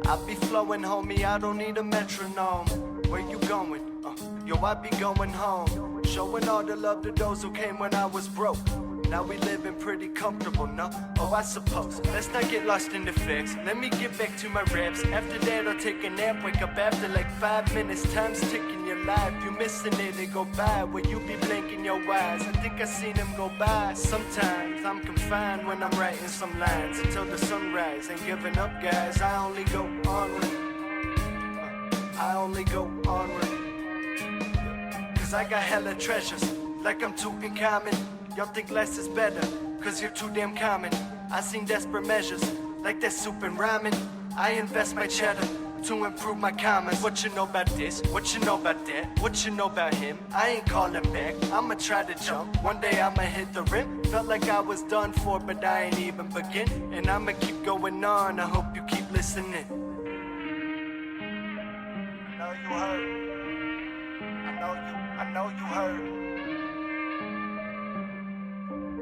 I be flowing, homie, I don't need a metronome. Where you going? Yo, I be going home. Showing all the love to those who came when I was broke. Now we living pretty comfortable, no? Oh, I suppose. Let's not get lost in the fix. Let me get back to my raps. After that, I'll take a nap. Wake up after like 5 minutes. Time's ticking your life. You missing it, it go by. Will you be blinking your eyes? I think I seen them go by. Sometimes I'm confined when I'm writing some lines until the sunrise. Ain't giving up, guys. I only go onward. I only go onward. Cause I got hella treasures, like I'm Tutankhamun. Y'all think less is better, cause you're too damn common. I seen desperate measures, like that soup and ramen. I invest my cheddar to improve my comments. What you know about this? What you know about that? What you know about him? I ain't calling back, I'ma try to jump. One day I'ma hit the rim. Felt like I was done for, but I ain't even begin. And I'ma keep going on, I hope you keep listening. I know you heard. I know you heard.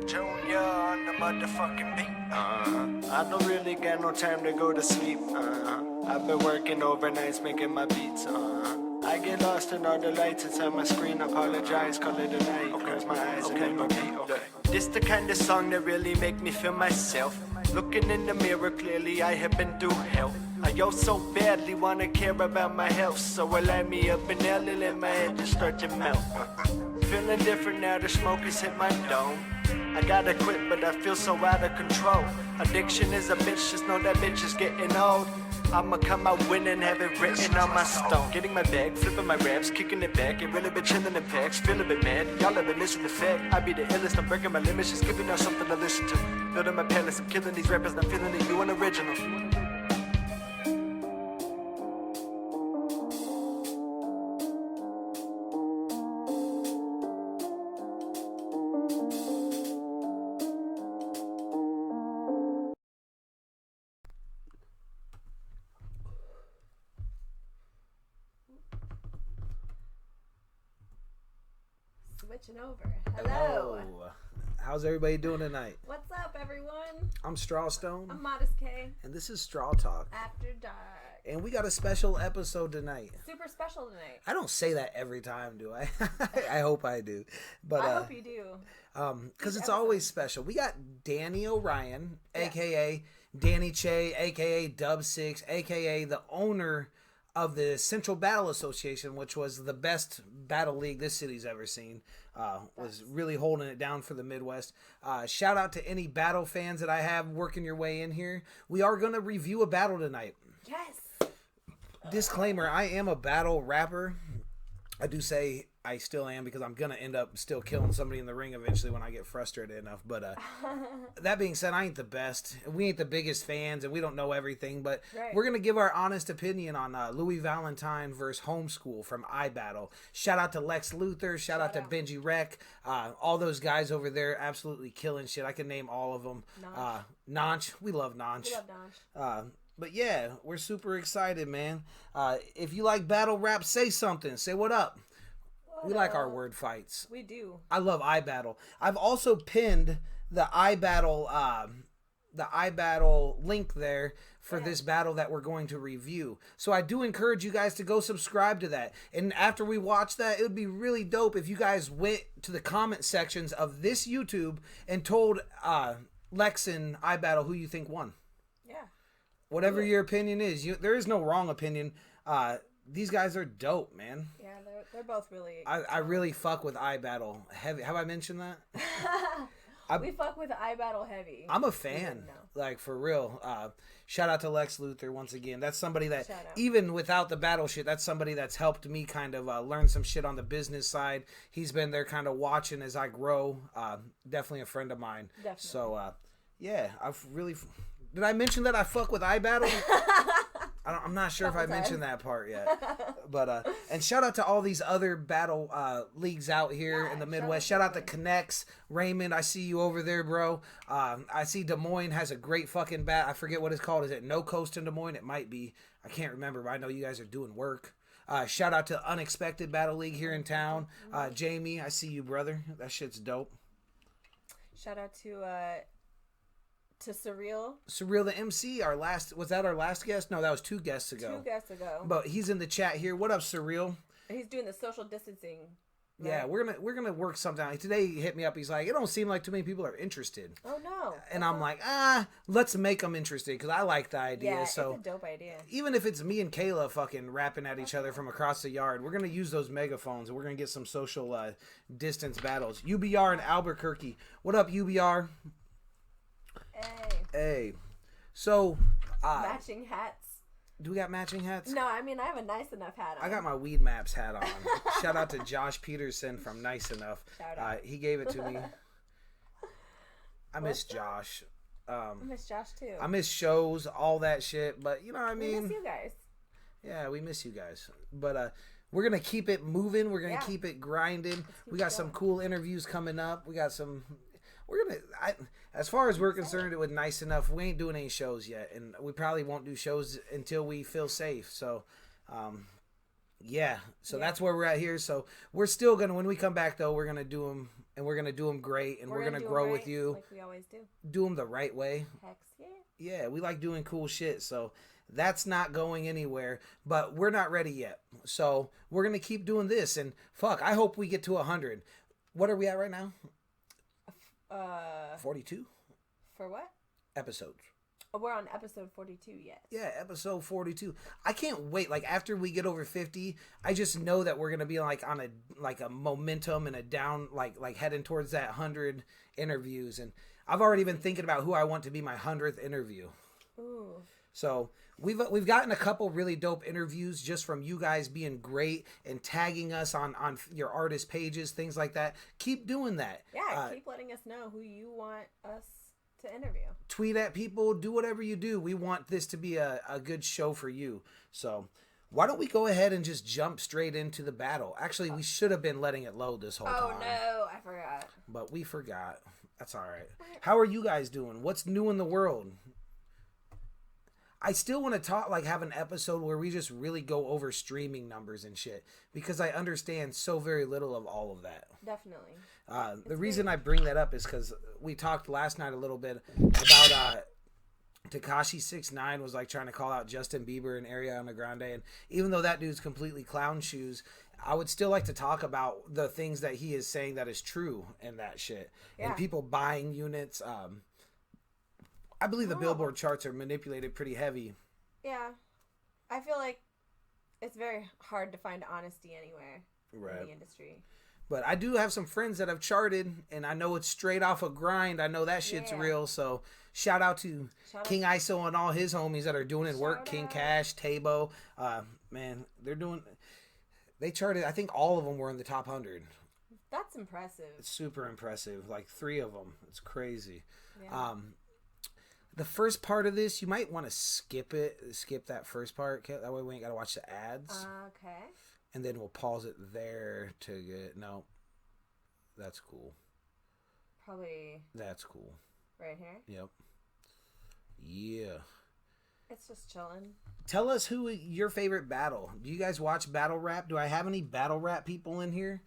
Junior on the motherfucking beat. I don't really got no time to go to sleep. I've been working overnights making my beats. I get lost in all the lights inside my screen. Apologize, call it a night. Close my eyes and then repeat. This the kind of song that really make me feel myself. Looking in the mirror, clearly I have been through hell. I yo so badly wanna care about my health, so I light me up and L and let my head just start to melt. Feeling different now, the smoke has hit my dome. I gotta quit, but I feel so out of control. Addiction is a bitch, just know that bitch is getting old. I'ma come out winning, have it written on my stone. Getting my bag, flipping my raps, kicking it back. Ain't really been chilling in packs, feel a bit mad. Y'all have been missing the fact. I be the illest, I'm breaking my limits, just giving y'all something to listen to. Building my palace, I'm killing these rappers, I'm feeling it, you an original. Switching over. Hello. How's everybody doing tonight? What's up, everyone? I'm Strawstone. I'm Modest K. And this is StrawTalk After Dark. And we got a special episode tonight. Super special tonight. I don't say that every time, do I? I hope I do. But I hope you do. Because it's always special. We got Danny Orion, a.k.a. Danny Che, a.k.a. Dub6, a.k.a. the owner of the Central Battle Association, which was the best battle league this city's ever seen. Was really holding it down for the Midwest. Shout out to any battle fans that I have working your way in here. We are going to review a battle tonight. Yes. Disclaimer, I am a battle rapper. I do say I still am because I'm going to end up still killing somebody in the ring eventually when I get frustrated enough. But that being said, I ain't the best. We ain't the biggest fans and we don't know everything. But we're going to give our honest opinion on Louie Valentine versus Homeskool from iBattle. Shout out to Lex Luthor. Shout out to Benji Rec. All those guys over there absolutely killing shit. I can name all of them. Nonch. We love Nonch. We love Nonch. But yeah, we're super excited, man. If you like battle rap, say something. Say what up. We like our word fights. We do. I love iBattle. I've also pinned the iBattle link there for this battle that we're going to review. So I do encourage you guys to go subscribe to that. And after we watch that, it would be really dope if you guys went to the comment sections of this YouTube and told Lex and iBattle who you think won. Yeah. Whatever your opinion is. There is no wrong opinion. These guys are dope, man. Yeah, they're both really... I really fuck with iBattle heavy. Have I mentioned that? We fuck with iBattle heavy. I'm a fan. Like, for real. Shout out to Lex Luthor once again. That's somebody that, even without the battle shit, that's somebody that's helped me kind of learn some shit on the business side. He's been there kind of watching as I grow. Definitely a friend of mine. Definitely. So, yeah, I've really... Did I mention that I fuck with iBattle? I'm not sure if I mentioned that part yet. But and shout out to all these other battle leagues out here in the Midwest. Shout out to Connects. Raymond, I see you over there, bro. I see Des Moines has a great fucking bat. I forget what it's called. Is it No Coast in Des Moines? It might be. I can't remember, but I know you guys are doing work. Shout out to Unexpected Battle League here in town. Jamie, I see you, brother. That shit's dope. Shout out to to Surreal. Surreal the MC, was that our last guest? No, that was 2 guests ago. 2 guests ago. But he's in the chat here. What up, Surreal? And he's doing the social distancing. Right? Yeah, we're gonna work something out. Today he hit me up. He's like, it don't seem like too many people are interested. Oh no! And I'm like, let's make them interested because I like the idea. Yeah, so it's a dope idea. Even if it's me and Kayla fucking rapping at each other from across the yard, we're gonna use those megaphones and we're gonna get some social distance battles. UBR in Albuquerque. What up, UBR? Hey. So matching hats. Do we got matching hats? No, I mean I have a Nice Enough hat on. I got my Weed Maps hat on. Shout out to Josh Peterson from Nice Enough. Shout out. He gave it to me. I miss Josh. I miss Josh too. I miss shows, all that shit. But you know what I mean? We miss you guys. Yeah, we miss you guys. But we're going to keep it moving. We're going to keep it grinding. We got some cool interviews coming up. We got some... as far as we're concerned with Nice Enough, we ain't doing any shows yet, and we probably won't do shows until we feel safe. So, that's where we're at here. So we're still gonna, when we come back though, we're gonna do them, and we're gonna do them great, and we're gonna grow with you, like we always do. Do them the right way. Heck yeah. Yeah, we like doing cool shit. So that's not going anywhere, but we're not ready yet. So we're gonna keep doing this, and fuck, I hope we get to 100. What are we at right now? 42 for what episodes? We're on episode 42 yet. Yeah, episode 42. I can't wait. Like after we get over 50, I just know that we're gonna be like on a momentum and a down, like heading towards that 100 interviews. And I've already been thinking about who I want to be my 100th interview. Ooh. So we've gotten a couple really dope interviews just from you guys being great and tagging us on your artist pages, things like that. Keep doing that. Yeah, keep letting us know who you want us to interview. Tweet at people, do whatever you do. We want this to be a good show for you. So why don't we go ahead and just jump straight into the battle? Actually, we should have been letting it load this whole time. Oh no, I forgot. But we forgot. That's all right. How are you guys doing? What's new in the world? I still want to talk, have an episode where we just really go over streaming numbers and shit, because I understand so very little of all of that. Definitely. The reason I bring that up is because we talked last night a little bit about Tekashi 6ix9ine was trying to call out Justin Bieber and Ariana Grande, and even though that dude's completely clown shoes, I would still like to talk about the things that he is saying that is true and that shit. Yeah. And people buying units. I believe the Billboard charts are manipulated pretty heavy. Yeah. I feel like it's very hard to find honesty anywhere in the industry. But I do have some friends that have charted, and I know it's straight off a grind. I know that shit's real. So shout out to King ISO and all his homies that are doing it work. King Cash, Tabo. Man, they charted. I think all of them were in the top 100. That's impressive. It's super impressive. 3 of them. It's crazy. Yeah. The first part of this, you might want to skip that first part. That way we ain't got to watch the ads. Okay. And then we'll pause it there to get... No. That's cool. Probably... That's cool. Right here? Yep. Yeah. It's just chilling. Tell us who your favorite battle. Do you guys watch battle rap? Do I have any battle rap people in here?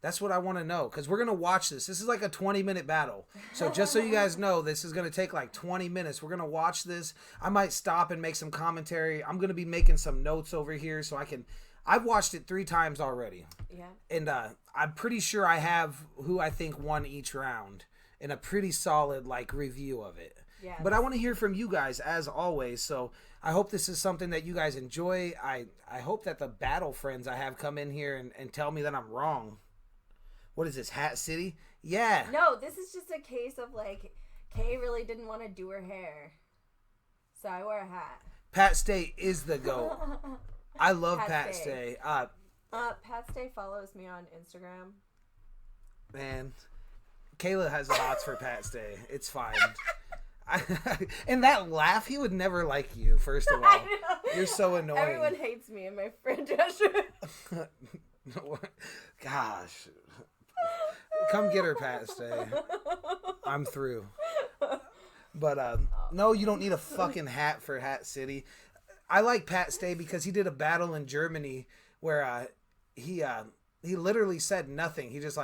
That's what I want to know, because we're going to watch this. This is like a 20-minute battle. So just so you guys know, this is going to take 20 minutes. We're going to watch this. I might stop and make some commentary. I'm going to be making some notes over here so I can... I've watched it 3 times already. Yeah. And I'm pretty sure I have who I think won each round in a pretty solid review of it. Yeah. But I want to hear from you guys as always. So I hope this is something that you guys enjoy. I hope that the battle friends I have come in here and tell me that I'm wrong. What is this, Hat City? Yeah. No, this is just a case of Kay really didn't want to do her hair, so I wear a hat. Pat Stay is the GOAT. I love Pat Stay. Pat Stay follows me on Instagram. Man, Kayla has the hots for Pat Stay. It's fine. And that laugh, he would never like you, first of all. You're so annoying. Everyone hates me in my friend Joshua. Gosh. Come get her, Pat Stay. I'm through. But no, you don't need a fucking hat for Hat City. I like Pat Stay because he did a battle in Germany where he literally said nothing. He just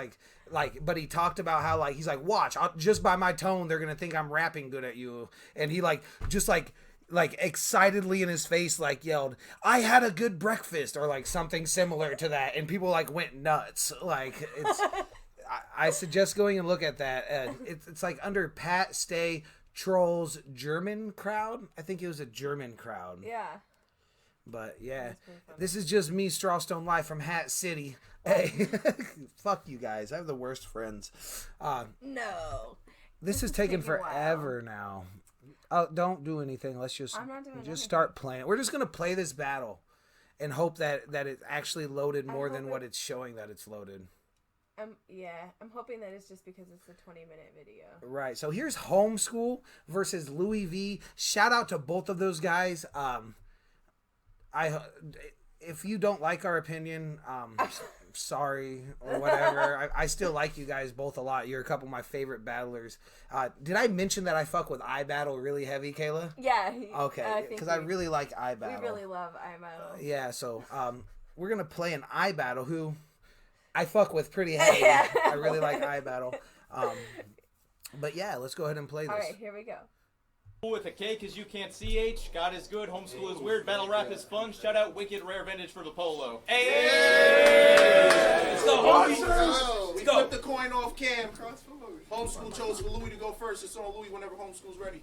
like, but he talked about how, like, he's like, watch, just by my tone, they're gonna think I'm rapping good at you. And he, like, just, like excitedly in his face, like, yelled, I had a good breakfast, or, like, something similar to that. And people, like, went nuts. Like, it's, I suggest going and look at that. It's, like, under Pat Stay Trolls German crowd. I think it was a German crowd. Yeah. But, yeah. This is just me, Strawstone, live from Hat City. Hey, fuck you guys. I have the worst friends. No. This is taking forever now. Oh, don't do anything. Let's just start playing. We're just gonna play this battle, and hope that it actually loaded more than what it's showing that it's loaded. I'm hoping that it's just because it's a 20-minute video. Right. So here's Homeskool versus Louie V. Shout out to both of those guys. If you don't like our opinion, sorry or whatever. I still like you guys both a lot. You're a couple of my favorite battlers. Did I mention that I fuck with iBattle really heavy, Kayla? Yeah. Okay, because I really like iBattle. We really love iBattle. Yeah, so we're gonna play an iBattle who I fuck with pretty heavy. I really like iBattle. But yeah, let's go ahead and play this. All right, here we go. With a K, because you can't CH. God is good. Homeschool is weird. Battle rap is fun. Shout out Wicked Rare Vintage for the polo. Hey! So, homies, we flip the coin off cam. Homeschool chose for Louie to go first. It's on Louie whenever Homeschool's ready.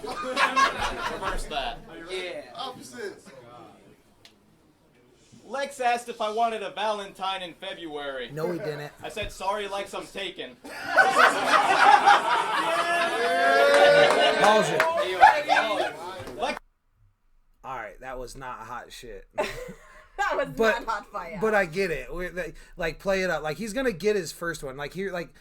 Reverse that. Yeah. Opposites. Lex asked if I wanted a Valentine in February. No, he didn't. I said, sorry, Lex, I'm taken. Pause it. Lex. All right, that was not hot shit. That was not hot fire. But I get it. Like, play it up. Like, he's gonna get his first one. Like, here, like,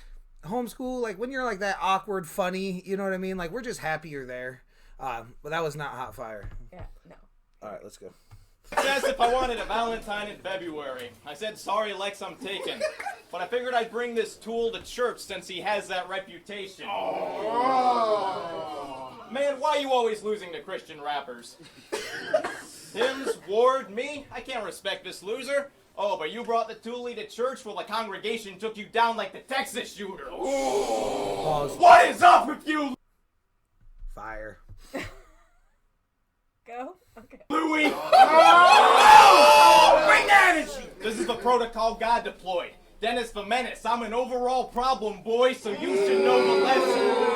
Homeschool. Like, when you're like that awkward, funny, you know what I mean? Like, we're just happy you're there. But that was not hot fire. Yeah, no. All right, let's go. Asked if I wanted a Valentine in February. I said, sorry, Lex, I'm taken. But I figured I'd bring this tool to church since he has that reputation. Oh. Man, why are you always losing to Christian rappers? Tim's, Ward, me? I can't respect this loser. Oh, but you brought the toolie to church while the congregation took you down like the Texas shooter. Pause. What is up with you? Fire. Go? Okay. Louie! Oh, bring the energy! This is the protocol God deployed. Dennis the Menace, I'm an overall problem, boy, so you should know the lesson.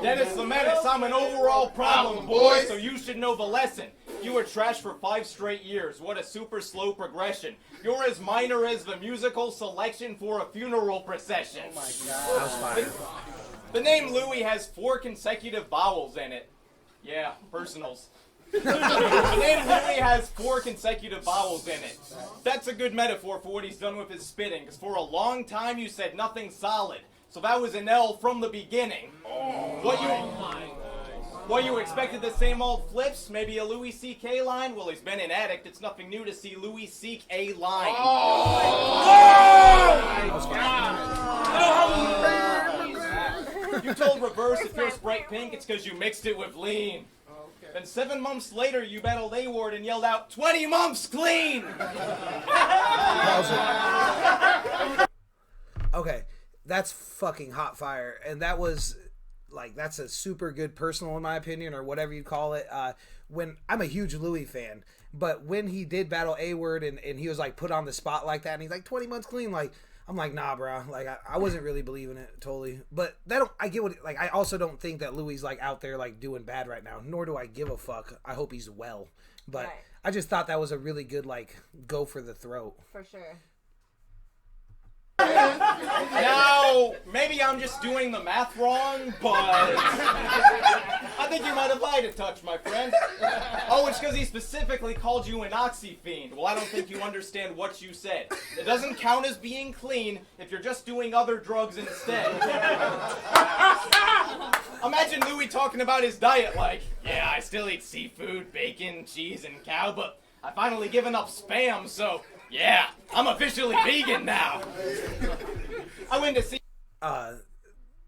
Dennis the Menace, I'm an overall problem, boy, so you should know the lesson. You were trash for 5 straight years. What a super slow progression. You're as minor as the musical selection for a funeral procession. Oh my God. That was fire. The name Louie has 4 consecutive vowels in it. Yeah, personals. The name Louie has 4 consecutive vowels in it. That's a good metaphor for what he's done with his spitting, because for a long time you said nothing solid. So that was an L from the beginning. What you expected the same old flips? Maybe a Louis C.K. line? Well, he's been an addict. It's nothing new to see Louis seek a line. You told Reverse if yours bright pink, it's because you mixed it with lean. Then 7 months later, you battled A-Ward and yelled out, 20 months clean! Okay, that's fucking hot fire. And that was, like, that's a super good personal, in my opinion, or whatever you call it. When I'm a huge Louie fan, but when he did battle A-Word and he was, like, put on the spot like that, and he's like, 20 months clean, like, I'm like, nah, bro. Like, I wasn't really believing it totally. But I get what, like, I also don't think that Louie's, like, out there, like, doing bad right now. Nor do I give a fuck. I hope he's well. But right. I just thought that was a really good, like, go for the throat. For sure. Now, maybe I'm just doing the math wrong, but I think you might have lied a touch, my friend. Oh, it's because he specifically called you an oxy fiend. Well, I don't think you understand what you said. It doesn't count as being clean if you're just doing other drugs instead. Imagine Louie talking about his diet like, yeah, I still eat seafood, bacon, cheese, and cow, but I finally given up Spam, so... yeah, I'm officially vegan now. I went to see...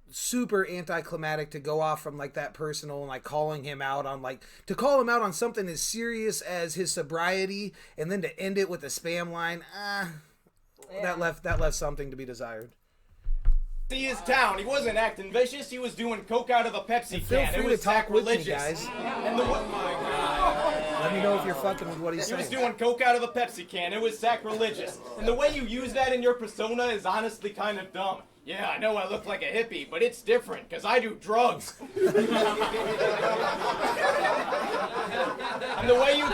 super anticlimactic to go off from, like, that personal and, like, calling him out on, like... to call him out on something as serious as his sobriety and then to end it with a Spam line, that left something to be desired. See his town. He wasn't acting vicious. He was doing coke out of a Pepsi Feel can. free It was to talk with me, sacrilegious. guys. And Let me know if you're fucking with what he's He saying. was doing coke out of a Pepsi can. It was sacrilegious. And the way you use that in your persona is honestly kind of dumb. Yeah, I know I look like a hippie, but it's different, because I do drugs. And the way you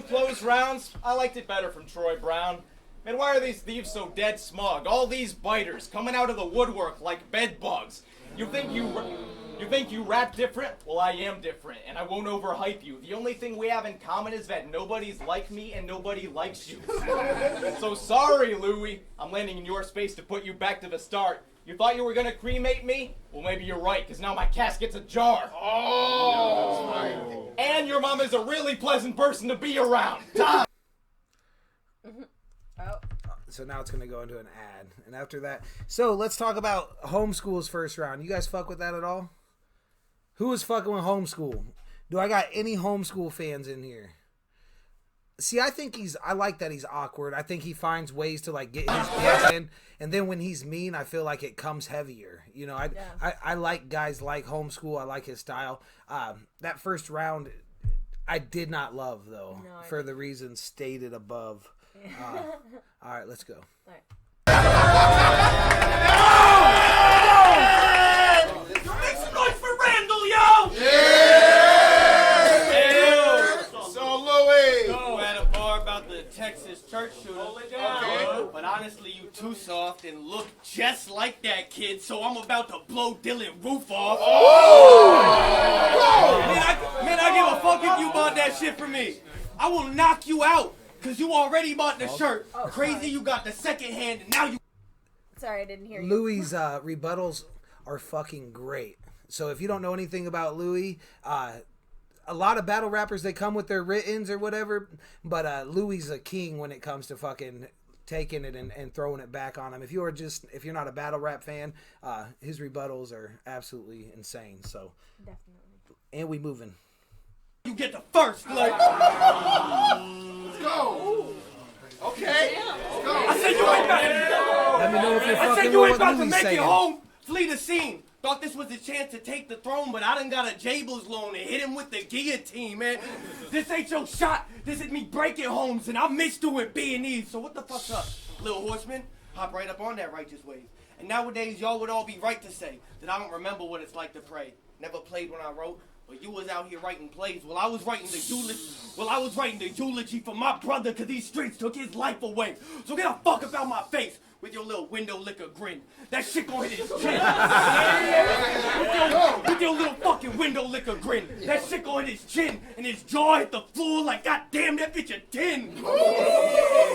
close rounds, I liked it better from Troy Brown. Man, why are these thieves so dead smug? All these biters coming out of the woodwork like bed bugs. You think you rap different? Well, I am different, and I won't overhype you. The only thing we have in common is that nobody's like me and nobody likes you. So sorry, Louie. I'm landing in your space to put you back to the start. You thought you were gonna cremate me? Well, maybe you're right, because now my casket's ajar. Oh! And your mom is a really pleasant person to be around. Tom! So now it's going to go into an ad. And after that... So let's talk about Homeschool's first round. You guys fuck with that at all? Who is fucking with Homeschool? Do I got any Homeschool fans in here? See, I like that he's awkward. I think he finds ways to like get his dick in. And then when he's mean, I feel like it comes heavier. You know, I like guys like Homeschool. I like his style. That first round, I did not love, though, for the reasons stated above. All right, let's go. All right. Make some noise for Randall, yo! So, Louie. Go at a bar about the Texas church shooter. Okay. But honestly, you too soft and look just like that kid, so I'm about to blow Dylan roof off. Man, I give a fuck if you bought that shit for me. I will knock you out. Cause you already bought the shirt. Crazy, you got the second hand, and now you. Sorry, I didn't hear you. Louie's rebuttals are fucking great. So if you don't know anything about Louie, a lot of battle rappers, they come with their writtens or whatever, but Louie's a king when it comes to fucking taking it and throwing it back on him. If you're not a battle rap fan, his rebuttals are absolutely insane. So definitely. And we moving. You get the first, like. Go. Okay. Let's go. I said you ain't about to. Let me know if you're I fucking said you with ain't what about to Louie's make saying. it home. Flee the scene. Thought this was a chance to take the throne, but I done got a Jables loan and hit him with the guillotine, man. This ain't your shot. This is me breaking homes, and I miss doing B&Es. So what the fuck's up, little horseman? Hop right up on that righteous wave. And nowadays, y'all would all be right to say that I don't remember what it's like to pray. Never played when I wrote. But you was out here writing plays while I was writing the eulogy for my brother, cause these streets took his life away. So get a fuck about my face with your little window licker grin. That shit gon' hit his chin. With your little fucking window licker grin. That shit gon' hit his chin and his jaw hit the floor like goddamn that bitch a 10.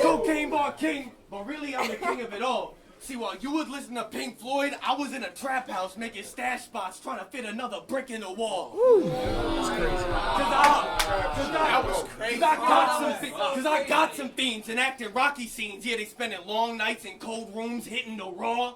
Cocaine bar king, but really I'm the king of it all. See, while you was listening to Pink Floyd, I was in a trap house making stash spots trying to fit another brick in the wall. That's crazy. Cause I got some fiends and acting Rocky scenes. Yeah, they spending long nights in cold rooms hitting the raw.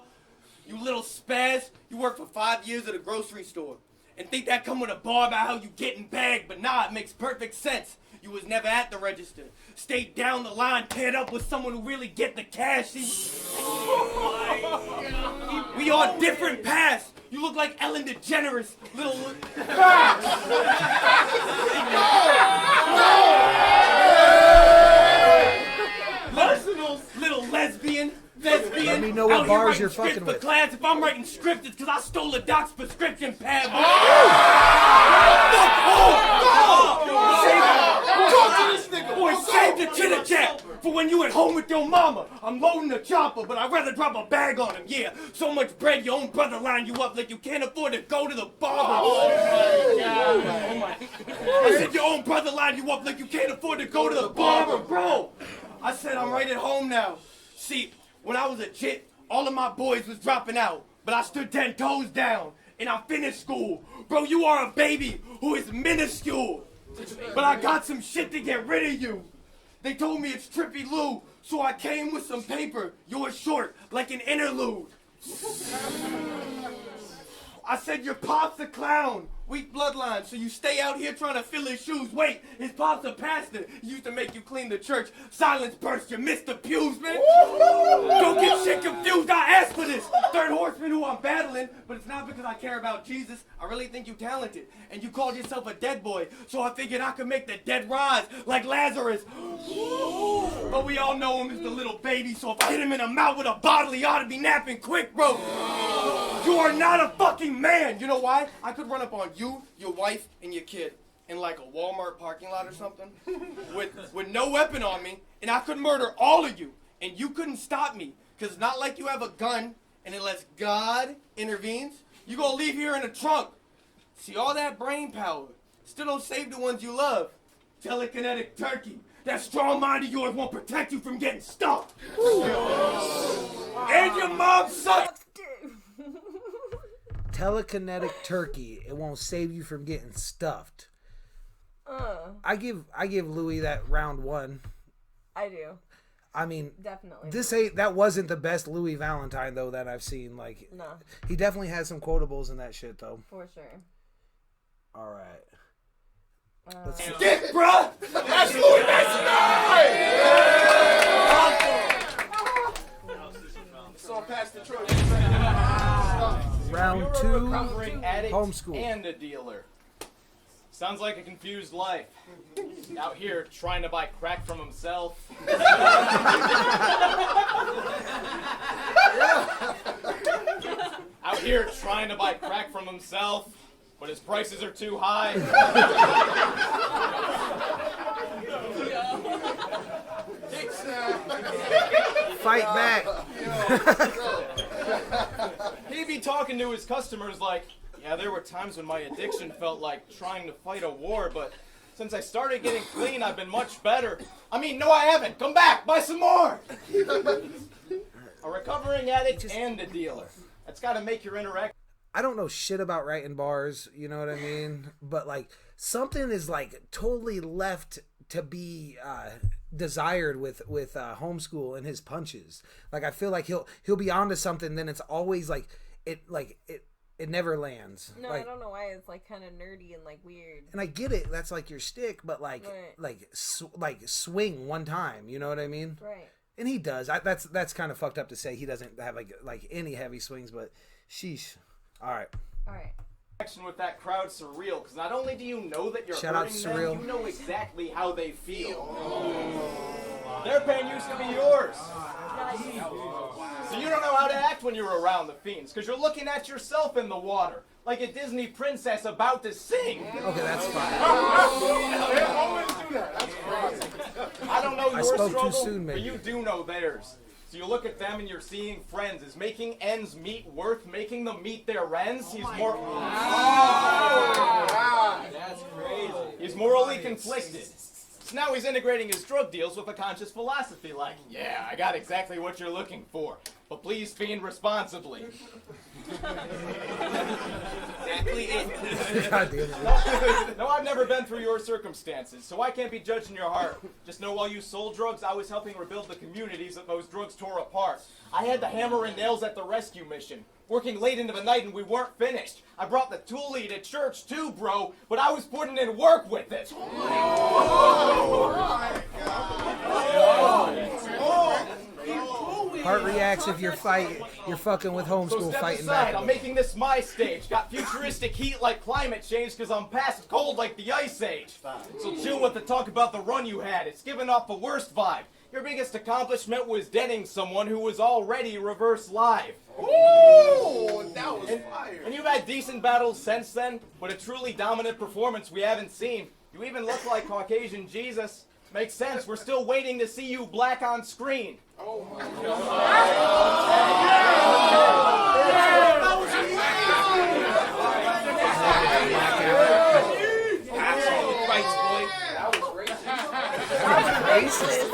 You little spaz, you work for 5 years at a grocery store. And think that come with a bar about how you getting bagged, but nah, it makes perfect sense. You was never at the register. Stayed down the line, paired up with someone who really get the cash. We on different paths. You look like Ellen DeGeneres, little... Little lesbian. Let me know what bars you're fucking with. Class, if I'm writing script, it's because I stole a doc's prescription pad. Boy, save the chitter chat for when you at home with your mama. I'm loading the chopper, but I'd rather drop a bag on him. Yeah, so much bread, your own brother line you up like you can't afford to go to the barber. Oh my. I said your own brother line you up like you can't afford to go to the barber, bro. I said I'm right at home now. See, when I was a chick, all of my boys was dropping out, but I stood 10 toes down, and I finished school. Bro, you are a baby who is minuscule, but I got some shit to get rid of you. They told me it's Trippy Lou, so I came with some paper. Yours short, like an interlude. I said your pop's a clown. Weak bloodline, so you stay out here trying to fill his shoes. Wait, his pop's a pastor. He used to make you clean the church. Silence burst, you missed the pews, man. Don't get shit confused, I asked for this. Third horseman who I'm battling, but it's not because I care about Jesus. I really think you talented, and you called yourself a dead boy, so I figured I could make the dead rise, like Lazarus. But we all know him as the little baby, so if I hit him in the mouth with a bottle, he ought to be napping quick, bro. You are not a fucking man. You know why? I could run up on you, your wife, and your kid in like a Walmart parking lot or something with no weapon on me, and I could murder all of you, and you couldn't stop me, because it's not like you have a gun, and unless God intervenes, you gonna leave here in a trunk. See, all that brain power still don't save the ones you love. Telekinetic turkey. That strong mind of yours won't protect you from getting stuffed. And your mom sucks. Telekinetic turkey. It won't save you from getting stuffed. I give Louie that round one. I do. I mean, Definitely. That wasn't the best Louie Valentine though that I've seen. Like, no. He definitely has some quotables in that shit though. For sure. All right. Let's see. Dick, bruh! That's Louie It's all past the truth. Round two. Recovering addict Homeskool. and a dealer. Sounds like a confused life. Out here trying to buy crack from himself. Out here trying to buy crack from himself, but his prices are too high. Fight back. He'd be talking to his customers like, yeah, there were times when my addiction felt like trying to fight a war, but since I started getting clean, I've been much better. I mean, no, I haven't. Come back, buy some more. A recovering addict and a dealer. That's got to make your interaction. I don't know shit about writing bars, you know what I mean? But like something is like totally left to be desired with Homeskool and his punches. Like I feel like he'll be onto something, then it's always like it never lands. No, like, I don't know why. It's like kind of nerdy and like weird. And I get it. That's like your shtick, but like right. like swing one time. You know what I mean? Right. And he does. That's kind of fucked up to say he doesn't have like any heavy swings, but sheesh. All right. Action with that crowd surreal, because not only do you know that you're Shout out hurting Surreal. them, you know exactly how they feel. Their pain used to be yours. So you don't know how to act when you're around the fiends, because you're looking at yourself in the water, like a Disney princess about to sing. Okay, that's fine. They always do that. That's crazy. I don't know your spoke too struggle, soon, but maybe. you do know theirs. So you look at them and you're seeing friends. Is making ends meet worth making them meet their ends? He's more... That's crazy. He's morally conflicted. So now he's integrating his drug deals with a conscious philosophy like, yeah, I got exactly what you're looking for, but please fiend responsibly. Exactly it. God damn it. No, I've never been through your circumstances, so I can't be judging your heart. Just know while you sold drugs, I was helping rebuild the communities that those drugs tore apart. I had the hammer and nails at the rescue mission, working late into the night and we weren't finished. I brought the toolie to church too, bro, but I was putting in work with it. Heart reacts if you're fucking with Homeskool So step fighting aside, back. I'm making this my stage. Got futuristic heat like climate change because I'm past cold like the Ice Age. So chill with the talk about the run you had. It's giving off the worst vibe. Your biggest accomplishment was deading someone who was already reverse live. Ooh, that was fire. And you've had decent battles since then, but a truly dominant performance we haven't seen. You even look like Caucasian Jesus. Makes sense. We're still waiting to see you black on screen. Oh my Racist.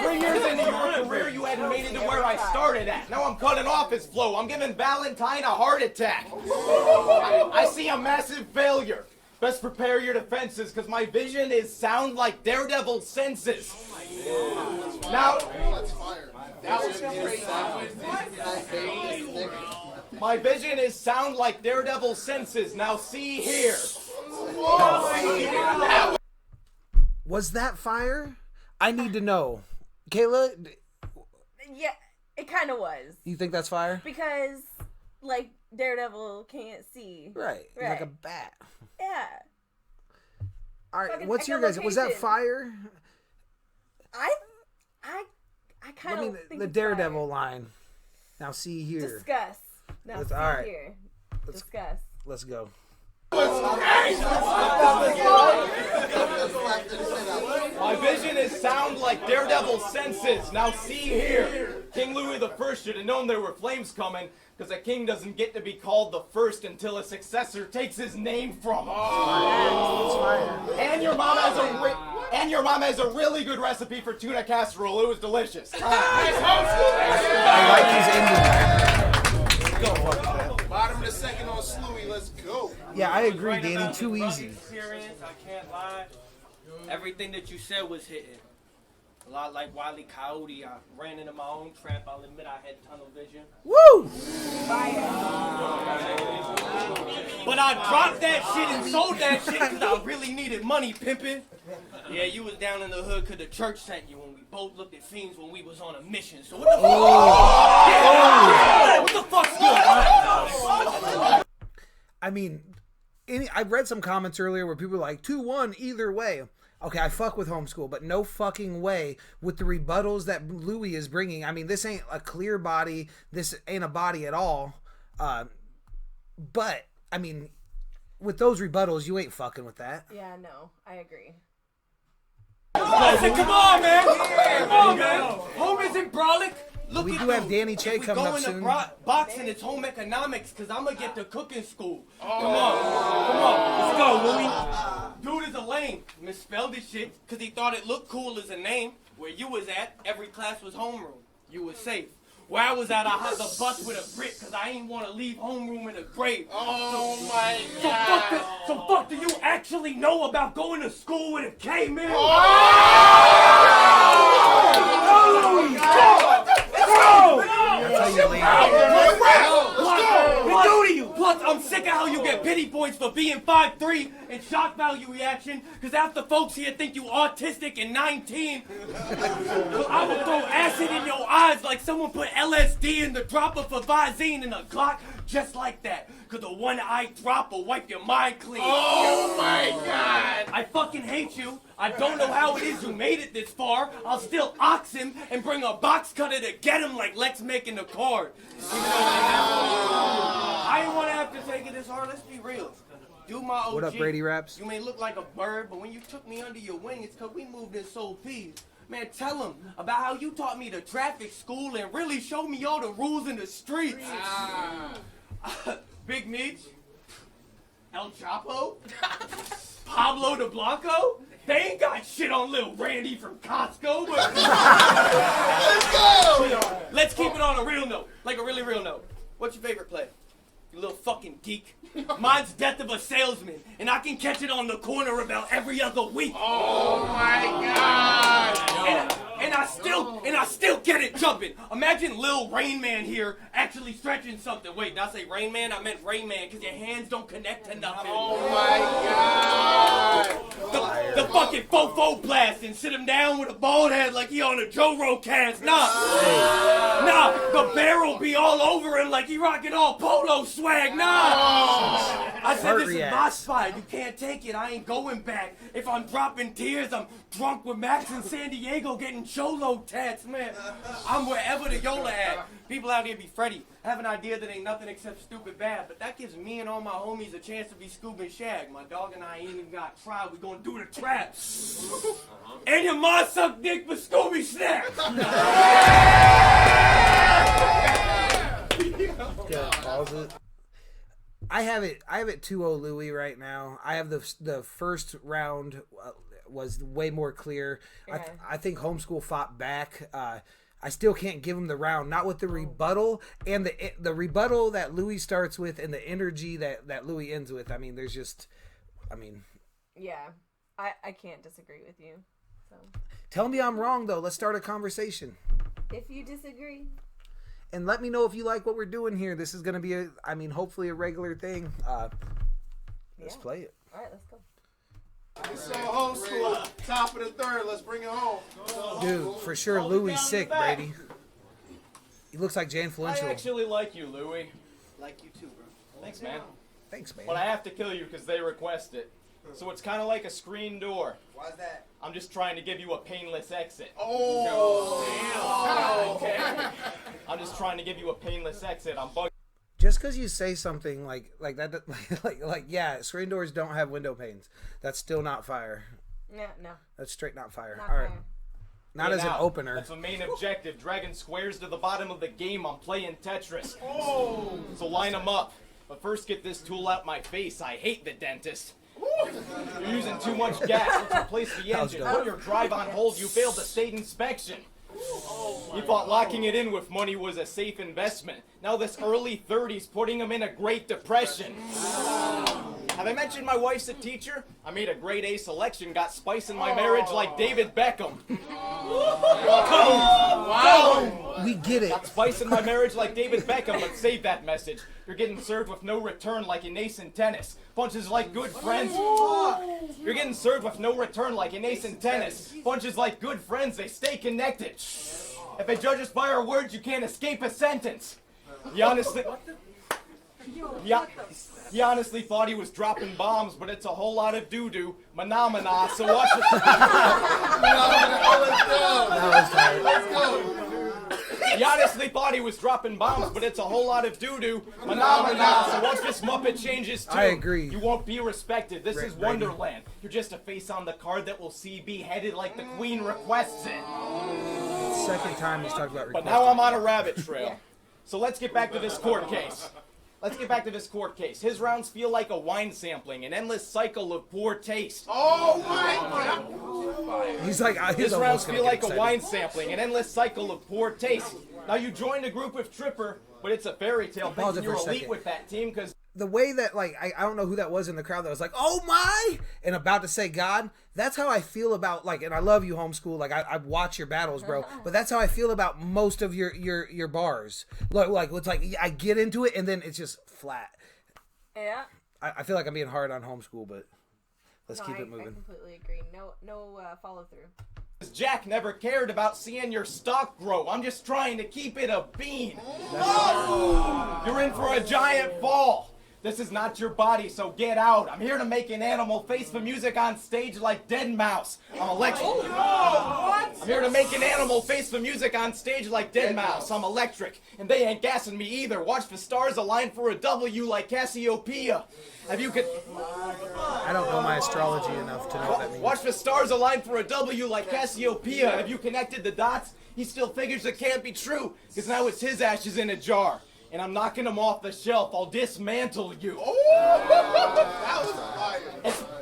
3 years into your career, you hadn't made it to where I started at. Now I'm cutting off his flow. I'm giving Valentine a heart attack. I see a massive failure. Best prepare your defenses, because my vision is sound like Daredevil senses. Now, That's fire. That was great. My vision is sound like Daredevil senses. Now see here. Was that fire? I need to know. Kayla? Yeah, it kind of was. You think that's fire? Because, like, Daredevil can't see. Right. Like a bat. Yeah. All right, what's your guys? Was that fire? I kind of think the Daredevil line. Now see here. Discuss. Now see all right. here. Discuss. Let's go. My vision is sound like Daredevil senses. Now see here. King Louie the First should have known there were flames coming, because a king doesn't get to be called the first until a successor takes his name from him. And your mom has a really good recipe for tuna casserole. It was delicious. I like his ending. Let's go. Bottom of the second on Slooey. Let's go. Yeah, I agree, Danny. Too easy. Experience, I can't lie. Everything that you said was hitting. A lot like Wile E. Coyote. I ran into my own trap. I'll admit I had tunnel vision. Woo! But I dropped that shit and sold that shit because I really needed money, pimpin'. Yeah, you was down in the hood because the church sent you when we both looked at fiends when we was on a mission. So what the fuck? What the fuck's good? I mean, I read some comments earlier where people were like, 2-1 either way. Okay, I fuck with Homeskool, but no fucking way with the rebuttals that Louie is bringing. I mean, this ain't a clear body. This ain't a body at all. But, I mean, with those rebuttals, you ain't fucking with that. Yeah, no, I agree. Listen, come on, man. Come on, man. Home isn't brolic. Look We at do have you. Danny Che coming up soon. If we go into boxing, it's home economics, because I'm going to get to cooking school. Come on. Let's go, Louie. Dude is a lame. Misspelled his shit because he thought it looked cool as a name. Where you was at, every class was homeroom. You was safe. Where I was at, I had the bus with a brick because I ain't want to leave homeroom in a grave. Oh my God. So fuck do you actually know about going to school with a K, man? Plus, I'm sick of how you get pity points for being 5'3" and shock value reaction, because half the folks here think you autistic and 19. I will throw acid in your eyes like someone put LSD in the dropper for Visine in a Glock, just like that. Because the one-eye drop will wipe your mind clean. Oh my God. I fucking hate you. I don't know how it is you made it this far. I'll still ox him and bring a box cutter to get him like Lex making the card. I didn't want to have to take it this hard. Let's be real. Do my OG. What up, Brady Raps? You may look like a bird, but when you took me under your wing, it's because we moved in soul peas. Man, tell him about how you taught me the traffic school and really showed me all the rules in the streets. Big Meech, El Chapo, Pablo de Blanco. They ain't got shit on little Randy from Costco, but let's go. Let's keep it on a real note, like a really real note. What's your favorite play? You little fucking geek. Mine's Death of a Salesman, and I can catch it on the corner about every other week. Oh my God. And I still get it jumping. Imagine Lil Rain Man here actually stretching something. Wait, did I say Rain Man? I meant Rain Man because your hands don't connect to nothing. Oh my God. The fucking fofo blast and sit him down with a bald head like he on a Joe Rocast. Nah, the barrel be all over him like he rocking all polo swag. Nah. I said this is my spot. You can't take it. I ain't going back. If I'm dropping tears, I'm drunk with Max in San Diego getting cholo tats, man. I'm wherever the Yola at. People out here be Freddy. Have an idea that ain't nothing except stupid bad, but that gives me and all my homies a chance to be Scoob and Shag. My dog and I ain't even got tried. We gonna do the trap. And your mom suck dick for Scooby Snack. I have it 2-0 Louie right now. I have the first round was way more clear. Okay. I think Homeskool fought back. I still can't give him the round, not with the rebuttal and the rebuttal that Louie starts with and the energy that Louie ends with. I mean, there's just, yeah, I can't disagree with you. So tell me I'm wrong though. Let's start a conversation. if you disagree, And let me know if you like what we're doing here. This is going to be, hopefully a regular thing. Let's play it. All right, let's go. So Homeskool, top of the third. Let's bring it home. Dude, for sure, Louie sick, Brady. He looks like Jay Influential. I actually like you, Louie. Like you too, bro. Thanks, man. Thanks, man. But I have to kill you because they request it. So it's kind of like a screen door. Why's that? I'm just trying to give you a painless exit. Oh, Okay. I'm just trying to give you a painless exit. I'm bugging. Just because you say something like that, yeah, screen doors don't have window panes. That's still not fire. Yeah, no. That's straight not fire. Not All right. fire. Not as an opener. That's the main objective. Dragging squares to the bottom of the game. I'm playing Tetris. Oh! So line them up. But first get this tool out my face. I hate the dentist. You're using too much gas. Let's replace the engine. Put your drive on hold. You failed the state inspection. You thought locking it in with money was a safe investment. Now this early 30s putting him in a Great Depression. Have I mentioned my wife's a teacher? I made a grade A selection, got spice in my marriage like David Beckham. Wow! We get it. Got spice in my marriage like David Beckham, but save that message. You're getting served with no return like in Nice in tennis. Punches like good friends. You're getting served with no return like in Nice in tennis. Punches like good friends, they stay connected. If they judge us by our words, you can't escape a sentence. You honestly... He honestly thought he was dropping bombs, but it's a whole lot of doo-doo. Phenomena, so watch it. He honestly thought he was dropping bombs, but it's a whole lot of doo-doo. Phenomena, so watch this Muppet change his tune. I agree. You won't be respected. This is Wonderland. You're just a face on the card that will see beheaded like the Queen requests it. Second time he's talked about But requesting. now I'm on a rabbit trail. So let's get back to this court case. His rounds feel like a wine sampling, an endless cycle of poor taste. Oh my! He's like, His rounds feel like a wine sampling, an endless cycle of poor taste. Now you joined a group with Tripper, but it's a fairy tale thinking you're elite with that team because... The way that, I don't know who that was in the crowd that was like, oh my, and about to say God, that's how I feel about, and I love you, Homeskool, I watch your battles, bro, but that's how I feel about most of your bars. It's like, I get into it, and then it's just flat. Yeah. I feel like I'm being hard on Homeskool, but let's keep it moving. I completely agree. No follow through. Jack never cared about seeing your stock grow. I'm just trying to keep it a bean. You're in for a giant fall. This is not your body, so get out. I'm here to make an animal face the music on stage like Dead Mouse. I'm electric. I'm here to make an animal face the music on stage like Dead Mouse. I'm electric, and they ain't gassing me either. Watch the stars align for a W like Cassiopeia. I don't know my astrology enough to know what that means. Watch the stars align for a W like Cassiopeia. Have you connected the dots? He still figures it can't be true, because now it's his ashes in a jar. And I'm knocking them off the shelf. I'll dismantle you. That was fire.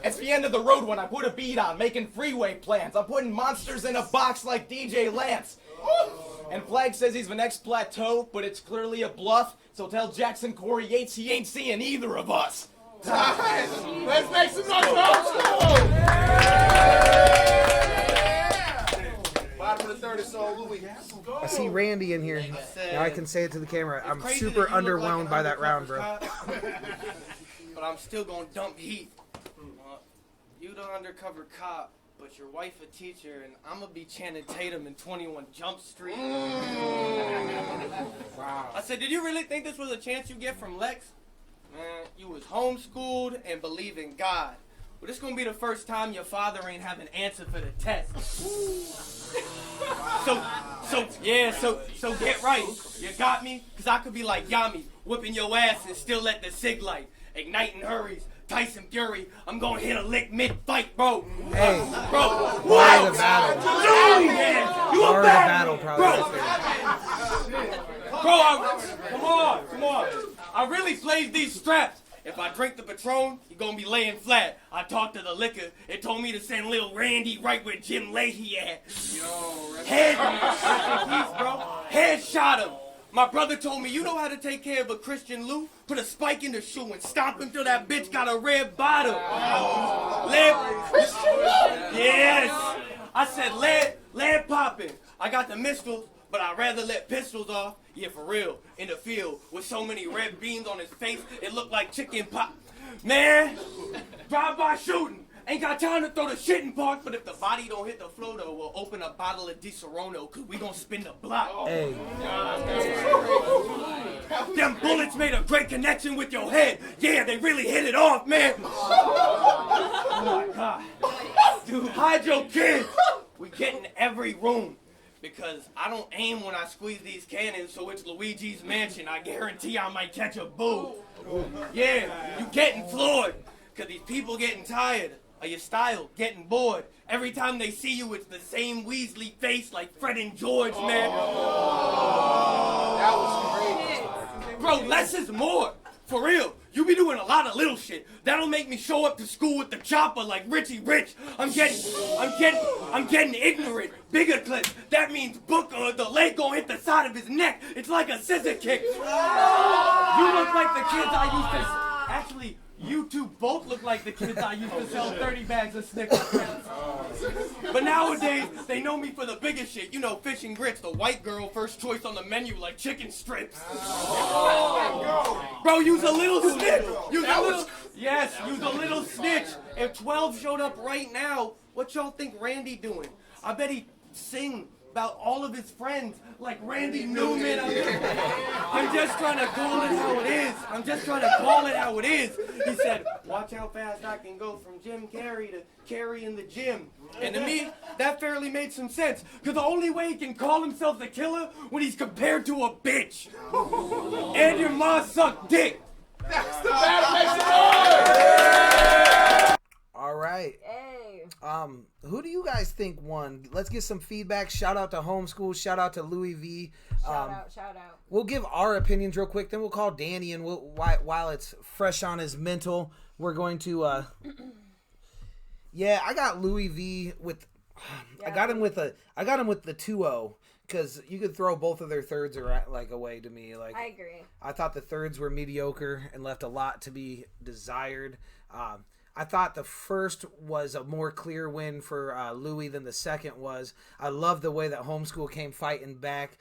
It's the end of the road when I put a beat on, making freeway plans. I'm putting monsters in a box like DJ Lance. And Flag says he's the next plateau, but it's clearly a bluff. So tell Jackson Corey Yates he ain't seeing either of us. Let's make some noise for Homeskool. Bottom of the third is on Louie. I see Randy in here. Now I can say it to the camera. I'm super underwhelmed by that round, bro. But I'm still gonna dump heat. You the undercover cop, but your wife a teacher, and I'm gonna be Channing Tatum in 21 Jump Street. Wow. I said, did you really think this was a chance you get from Lex? Man, you was homeschooled and believe in God. Well, this gonna be the first time your father ain't have an answer for the test. So get right. You got me? Cause I could be like Yami, whipping your ass and still let the sig light. Igniting hurries, Tyson Fury. I'm gonna hit a lick mid-fight, bro. Hey, bro. Bar of the battle. Yeah, you Bar a of the bad battle, probably. Bro, come on. I really played these straps. If I drink the Patron, you're gonna be laying flat. I talked to the liquor. It told me to send Lil Randy right where Jim Leahy at. Headshot him. My brother told me, you know how to take care of a Christian Lou? Put a spike in the shoe and stomp him till that bitch got a red bottom. Yes. I said lead popping. I got the missiles but I'd rather let pistols off. Yeah, for real, in the field, with so many red beams on his face, it looked like chicken pot. Man, drive-by shooting. Ain't got time to throw the shit in park, but if the body don't hit the floor, though, we'll open a bottle of Di Serono, cause we gonna spin the block. Hey. Them bullets made a great connection with your head. Yeah, they really hit it off, man. Oh my God. Dude, hide your kids. We get in every room. Because I don't aim when I squeeze these cannons, so it's Luigi's mansion. I guarantee I might catch a boo. Yeah, you getting floored. Because these people getting tired of your style, getting bored. Every time they see you, it's the same Weasley face like Fred and George, man. That was great. Bro, less is more. For real. You be doing a lot of little shit. That'll make me show up to school with the chopper like Richie Rich. I'm getting ignorant. Bigger clips. That means Booker, the leg gonna hit the side of his neck. It's like a scissor kick. You look like the kids I used to... Actually, you two both look like the kids I used to sell 30 bags of Snickers. But nowadays, they know me for the biggest shit. You know, fish and grits, the white girl first choice on the menu like chicken strips. Bro, you's a little snitch. Yes, you's a little snitch. If 12 showed up right now, what y'all think Randy doing? I bet he'd sing about all of his friends like Randy Newman. I'm just trying to call it how it is. I'm just trying to call it how it is. He said, watch how fast I can go from Jim Carrey to Carrey in the gym. And to me, that fairly made some sense. Because the only way he can call himself the killer when he's compared to a bitch. And your ma sucked dick. That's the battle. Make some noise! All right. Hey. Who do you guys think won? Let's get some feedback. Shout out to Homeskool. Shout out to Louie V. Shout out. We'll give our opinions real quick. Then we'll call Danny, and while it's fresh on his mental, we're going to. Yeah, I got Louie V with. I got him with the 2-0 because you could throw both of their thirds away to me. Like I agree. I thought the thirds were mediocre and left a lot to be desired. I thought the first was a more clear win for Louie than the second was. I love the way that Homeskool came fighting back.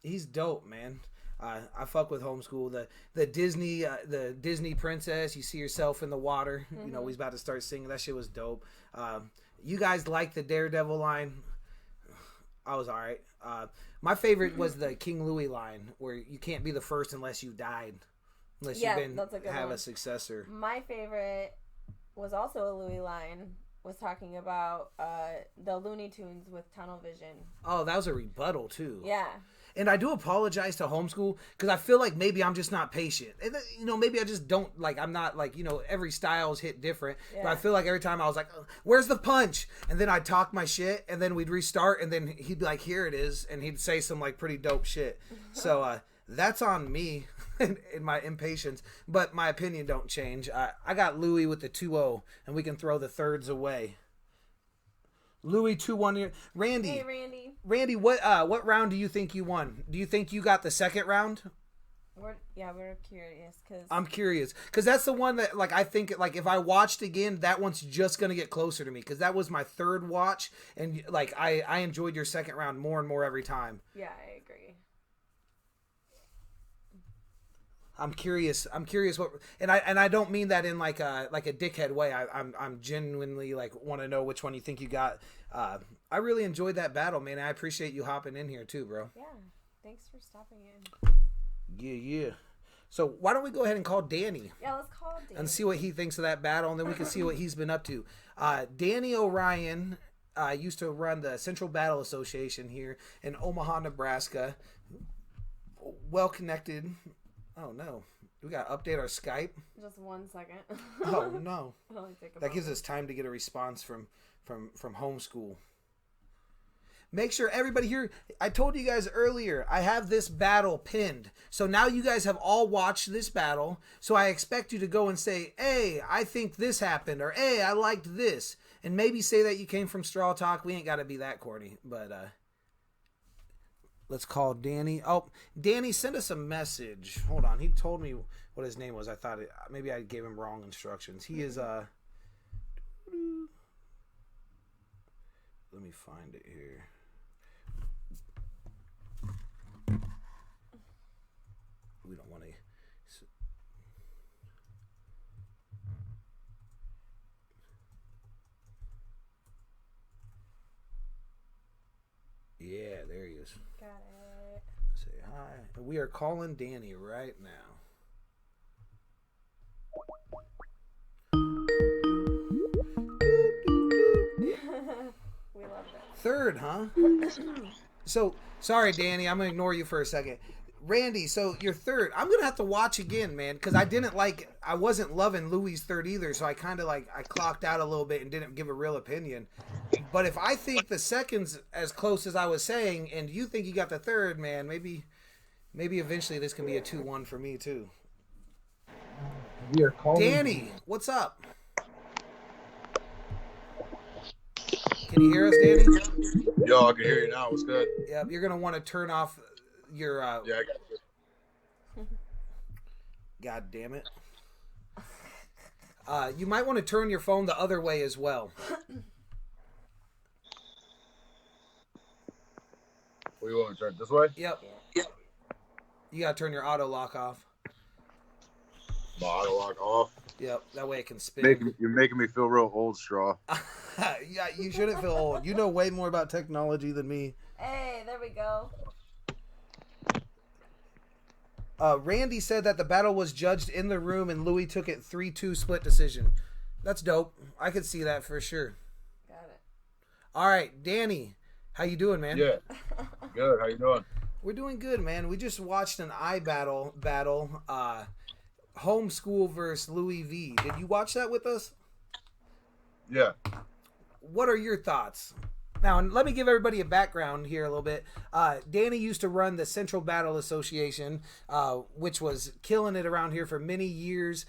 He's dope, man. I fuck with Homeskool. The Disney princess. You see yourself in the water. Mm-hmm. You know he's about to start singing. That shit was dope. You guys like the Daredevil line? I was all right. My favorite was the King Louie line, where you can't be the first unless you died. Unless you have a successor. My favorite was also a Louie line. Was talking about the Looney Tunes with tunnel vision. Oh, that was a rebuttal too. Yeah. And I do apologize to Homeskool because I feel like maybe I'm just not patient. And maybe I just don't I'm not every style's hit different. Yeah. But I feel like every time I was like, where's the punch? And then I'd talk my shit and then we'd restart and then he'd be like, here it is. And he'd say some pretty dope shit. So that's on me in my impatience. But my opinion don't change. I got Louie with the 2-0 and we can throw the thirds away. Louie 2-1. Randy. Hey, Randy. Randy, what round do you think you won? Do you think you got the second round? We're curious because I'm curious because that's the one that I think if I watched again, that one's just gonna get closer to me because that was my third watch and I enjoyed your second round more and more every time. Yeah, I agree. I'm curious what, and I don't mean that in like a dickhead way. I'm genuinely want to know which one you think you got. I really enjoyed that battle, man. I appreciate you hopping in here too, bro. Yeah, thanks for stopping in. Yeah. So why don't we go ahead and call Danny? Yeah, let's call Danny and see what he thinks of that battle, and then we can see what he's been up to. Danny Orion used to run the Central Battle Association here in Omaha, Nebraska. Well connected. Oh no, we gotta update our Skype. Just 1 second. Oh no, that gives us time to get a response from Homeskool. Make sure everybody here, I told you guys earlier, I have this battle pinned. So now you guys have all watched this battle. So I expect you to go and say, hey, I think this happened, or hey, I liked this. And maybe say that you came from Straw Talk. We ain't got to be that corny. But let's call Danny. Oh, Danny, send us a message. Hold on. He told me what his name was. I thought maybe I gave him wrong instructions. He is, let me find it here. We are calling Danny right now. We love that. Third, huh? So, sorry, Danny. I'm going to ignore you for a second. Randy, so you're third. I'm going to have to watch again, man, because I wasn't loving Louie's third either, so I kind of I clocked out a little bit and didn't give a real opinion. But if I think the second's as close as I was saying, and you think you got the third, man, maybe eventually this can be a 2-1 for me, too. We are calling Danny, what's up? Can you hear us, Danny? Yo, I can hear you now. What's good? Yep, you're going to want to turn off your... Yeah, I got you. God damn it. You might want to turn your phone the other way as well. What do you want to turn it this way? Yep. You got to turn your auto lock off. My auto lock off. Yep, that way it can spin. You're making me feel real old, Straw. Yeah, you shouldn't feel old. You know way more about technology than me. Hey, there we go. Randy said that the battle was judged in the room and Louie took it 3-2 split decision. That's dope. I could see that for sure. Got it. All right, Danny, how you doing, man? Yeah. Good. How you doing? We're doing good, man. We just watched an iBattle battle, Homeskool versus Louie V. Did you watch that with us? Yeah. What are your thoughts? Now, let me give everybody a background here a little bit. Danny used to run the Central Battle Association, which was killing it around here for many years.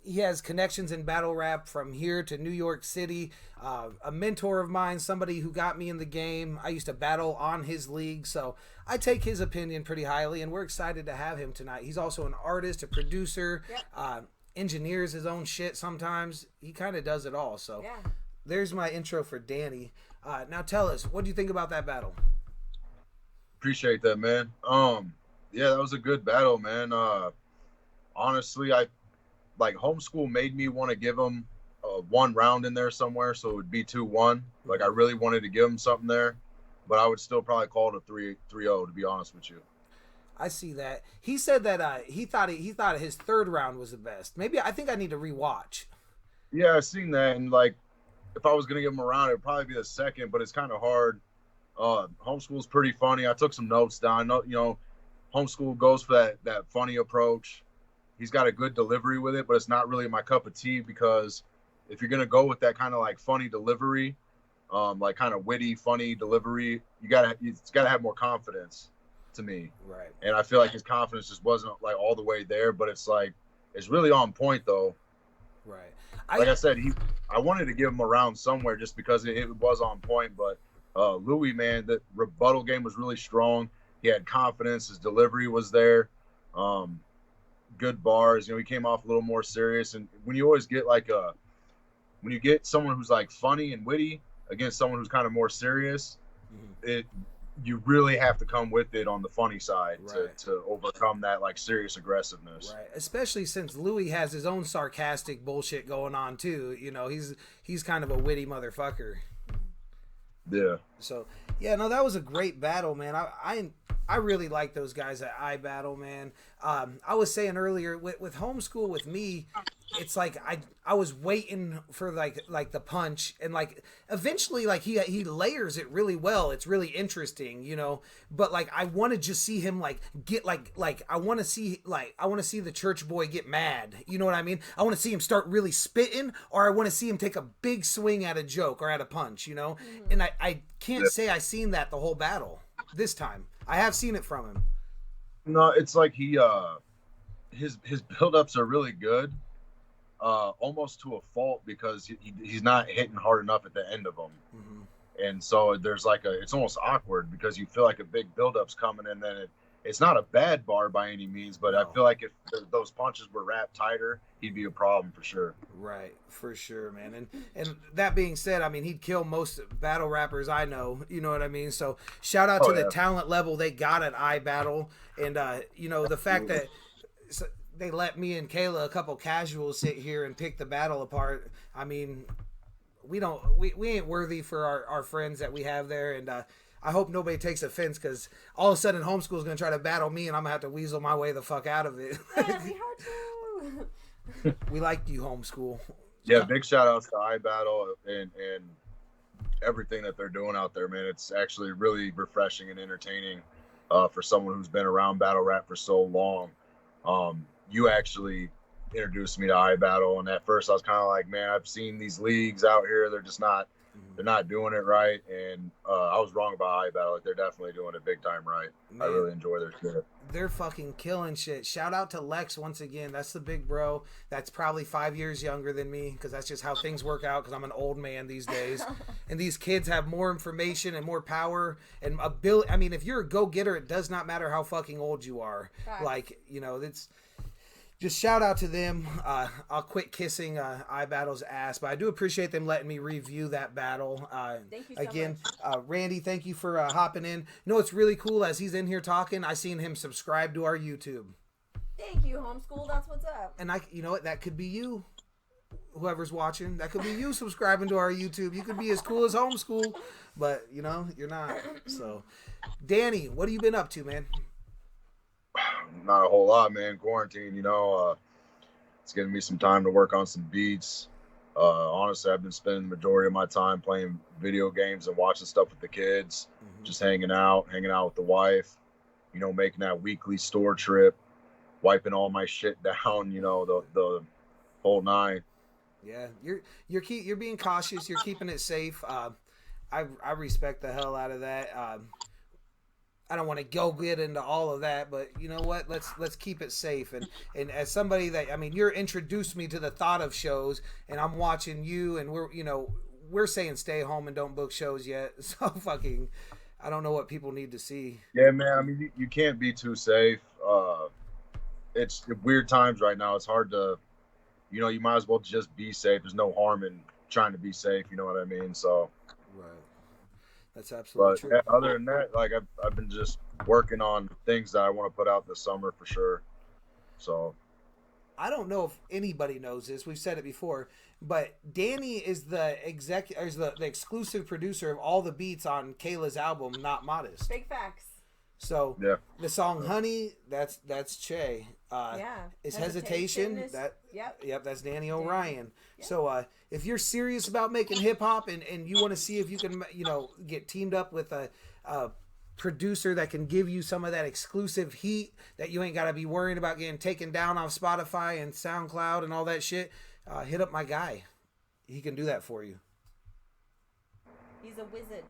He has connections in battle rap from here to New York City. A mentor of mine, somebody who got me in the game. I used to battle on his league, so I take his opinion pretty highly, and we're excited to have him tonight. He's also an artist, a producer, engineers his own shit sometimes. He kind of does it all, so there's my intro for Danny. Now tell us, what do you think about that battle? Appreciate that, man. Yeah, that was a good battle, man. Honestly, Homeskool made me want to give him one round in there somewhere, so it would be 2-1. Like, I really wanted to give him something there, but I would still probably call it a 3-0, to be honest with you. I see that. He said that he thought his third round was the best. I think I need to rewatch. Yeah, I seen that, and if I was gonna give him a round, it'd probably be the second, but it's kind of hard. Homeschool's pretty funny. I took some notes down. Homeskool goes for that funny approach. He's got a good delivery with it, but it's not really my cup of tea, because if you're gonna go with that kind of funny delivery, kind of witty, funny delivery, it's gotta have more confidence to me. Right. And I feel like his confidence just wasn't all the way there, but it's really on point though. Right. I said, I wanted to give him a round somewhere just because it was on point, but Louie, man, the rebuttal game was really strong. He had confidence. His delivery was there. Good bars. He came off a little more serious. And when you always get when you get someone who's funny and witty against someone who's kind of more serious, you really have to come with it on the funny side to overcome that serious aggressiveness. Right. Especially since Louie has his own sarcastic bullshit going on too. He's kind of a witty motherfucker. Yeah. So that was a great battle, man. I really like those guys at iBattle, man. I was saying earlier with Homeskool with me, it's I was waiting for the punch, and eventually he layers it really well. It's really interesting, but I want to just see him get I want to see the church boy get mad. You know what I mean? I want to see him start really spitting, or I want to see him take a big swing at a joke or at a punch, Mm-hmm. And I can't say I seen that the whole battle this time. I have seen it from him. No, it's he his build-ups are really good, almost to a fault, because he's not hitting hard enough at the end of them. Mm-hmm. And so there's it's almost awkward, because you feel like a big build-up's coming, and then it's not a bad bar by any means, but no. I feel like if those punches were wrapped tighter, he'd be a problem for sure. Right, for sure, man. And that being said, I mean, he'd kill most battle rappers I know, you know what I mean? So shout out to the talent level they got at iBattle, and the fact that they let me and Kayla, a couple casuals, sit here and pick the battle apart. I mean, we ain't worthy for our friends that we have there, and I hope nobody takes offense because all of a sudden Homeschool is going to try to battle me and I'm going to have to weasel my way the fuck out of it. We like you, Homeschool. Yeah, big shout outs to iBattle and everything that they're doing out there, man. It's actually really refreshing and entertaining for someone who's been around battle rap for so long. You actually introduced me to iBattle, and at first I was kind of like, man, I've seen these leagues out here. They're just not, they're not doing it right. And I was wrong about iBattle. Like, they're definitely doing it big time right. Man, I really enjoy their shit. They're fucking killing shit. Shout out to Lex once again. That's the big bro. That's probably 5 years younger than me because that's just how things work out because I'm an old man these days. And these kids have more information and more power and ability. I mean, if you're a go-getter, it does not matter how fucking old you are. Right. Like, you know, it's... Just shout out to them. I'll quit kissing iBattle's ass, but I do appreciate them letting me review that battle. Thank you so much. Randy, thank you for hopping in. You know, it's really cool as he's in here talking. I seen him subscribe to our YouTube. Thank you, Homeschool. That's what's up. And you know what? That could be you. Whoever's watching, that could be you subscribing to our YouTube. You could be as cool as Homeschool, but you know, you're not. So, Danny, what have you been up to, man? Not a whole lot, man. Quarantine, you know, it's giving me some time to work on some beats. Honestly, I've been spending the majority of my time playing video games and watching stuff with the kids, just hanging out with the wife, you know, making that weekly store trip, wiping all my shit down, you know, the whole nine. Yeah, you're being cautious. You're keeping it safe. I respect the hell out of that. I don't want to go get into all of that, but you know what? Let's keep it safe. And as somebody that, I mean, you're introduced me to the thought of shows, and I'm watching you, and we're saying stay home and don't book shows yet. So fucking, I don't know what people need to see. Yeah, man. I mean, you can't be too safe. It's weird times right now. It's hard to, you know, you might as well just be safe. There's no harm in trying to be safe. You know what I mean? So. Right. That's absolutely true. Other than that, like I've been just working on things that I want to put out this summer for sure. So I don't know if anybody knows this. We've said it before, but Danny is the the exclusive producer of all the beats on Kayla's album, Not Modest. Big facts. So yeah, the song "Honey," that's Che. Is Hesitation. Yep, that's Danny Orion. Yep. So if you're serious about making hip hop and you want to see if you can, you know, get teamed up with a producer that can give you some of that exclusive heat that you ain't got to be worrying about getting taken down off Spotify and SoundCloud and all that shit, hit up my guy. He can do that for you. He's a wizard.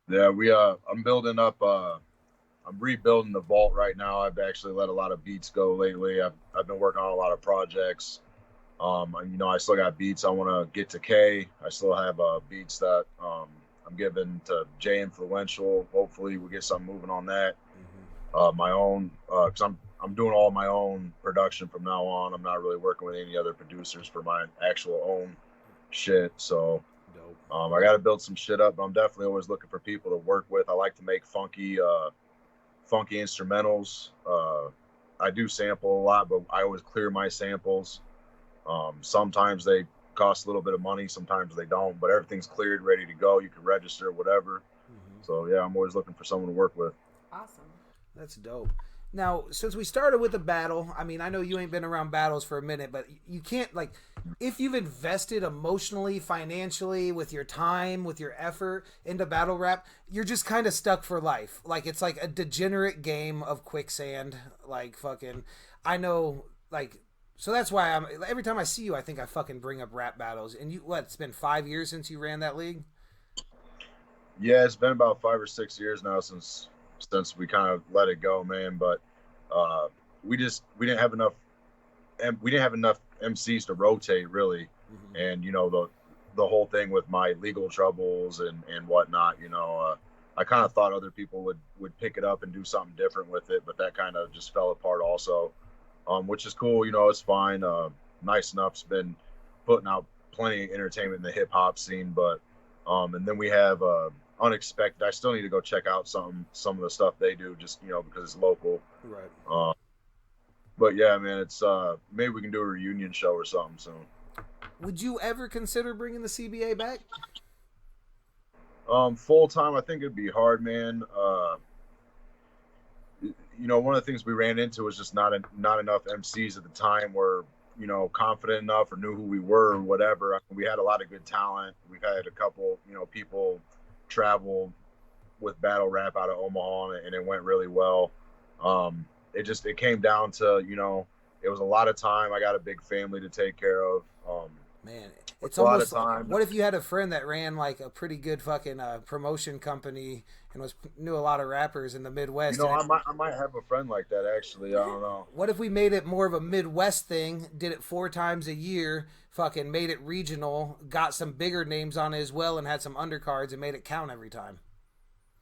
Yeah, I'm building up. I'm rebuilding the vault right now. I've actually let a lot of beats go lately. I've been working on a lot of projects. You know, I still got beats I want to get to K. I still have beats that I'm giving to J Influential. Hopefully, we get something moving on that. My own, because I'm doing all my own production from now on. I'm not really working with any other producers for my actual own shit. So. I got to build some shit up, but I'm definitely always looking for people to work with. I like to make funky instrumentals. I do sample a lot, but I always clear my samples. Sometimes they cost a little bit of money, sometimes they don't, but everything's cleared, ready to go. You can register, whatever. So yeah, I'm always looking for someone to work with. Awesome. That's dope. Now, since we started with the battle, I mean, I know you ain't been around battles for a minute, but you can't, like, if you've invested emotionally, financially, with your time, with your effort into battle rap, you're just kind of stuck for life. Like, it's like a degenerate game of quicksand. Like, fucking, I know, like, so that's why every time I see you, I think I fucking bring up rap battles. And you, it's been 5 years since you ran that league? Yeah, it's been about 5 or 6 years now since we kind of let it go, man. But we didn't have enough MCs to rotate, really. And you know, the whole thing with my legal troubles and whatnot, you know, I kind of thought other people would pick it up and do something different with it, but that kind of just fell apart also, which is cool. You know, it's fine. Nice Enough's been putting out plenty of entertainment in the hip hop scene, but and then we have Unexpected. I still need to go check out some of the stuff they do, just, you know, because it's local. Right. But yeah, man, it's maybe we can do a reunion show or something soon. Would you ever consider bringing the CBA back? Full time, I think it'd be hard, man. One of the things we ran into was just not enough MCs at the time were, confident enough or knew who we were or whatever. I mean, we had a lot of good talent. We've had a couple, people travel with battle rap out of Omaha, and it went really well. It came down to, it was a lot of time. I got a big family to take care of. Man, it's a lot almost of time. What if you had a friend that ran like a pretty good fucking promotion company and knew a lot of rappers in the Midwest? I might have a friend like that, actually. I don't know. What if we made it more of a Midwest thing, did it 4 times a year, fucking made it regional, got some bigger names on it as well, and had some undercards and made it count every time?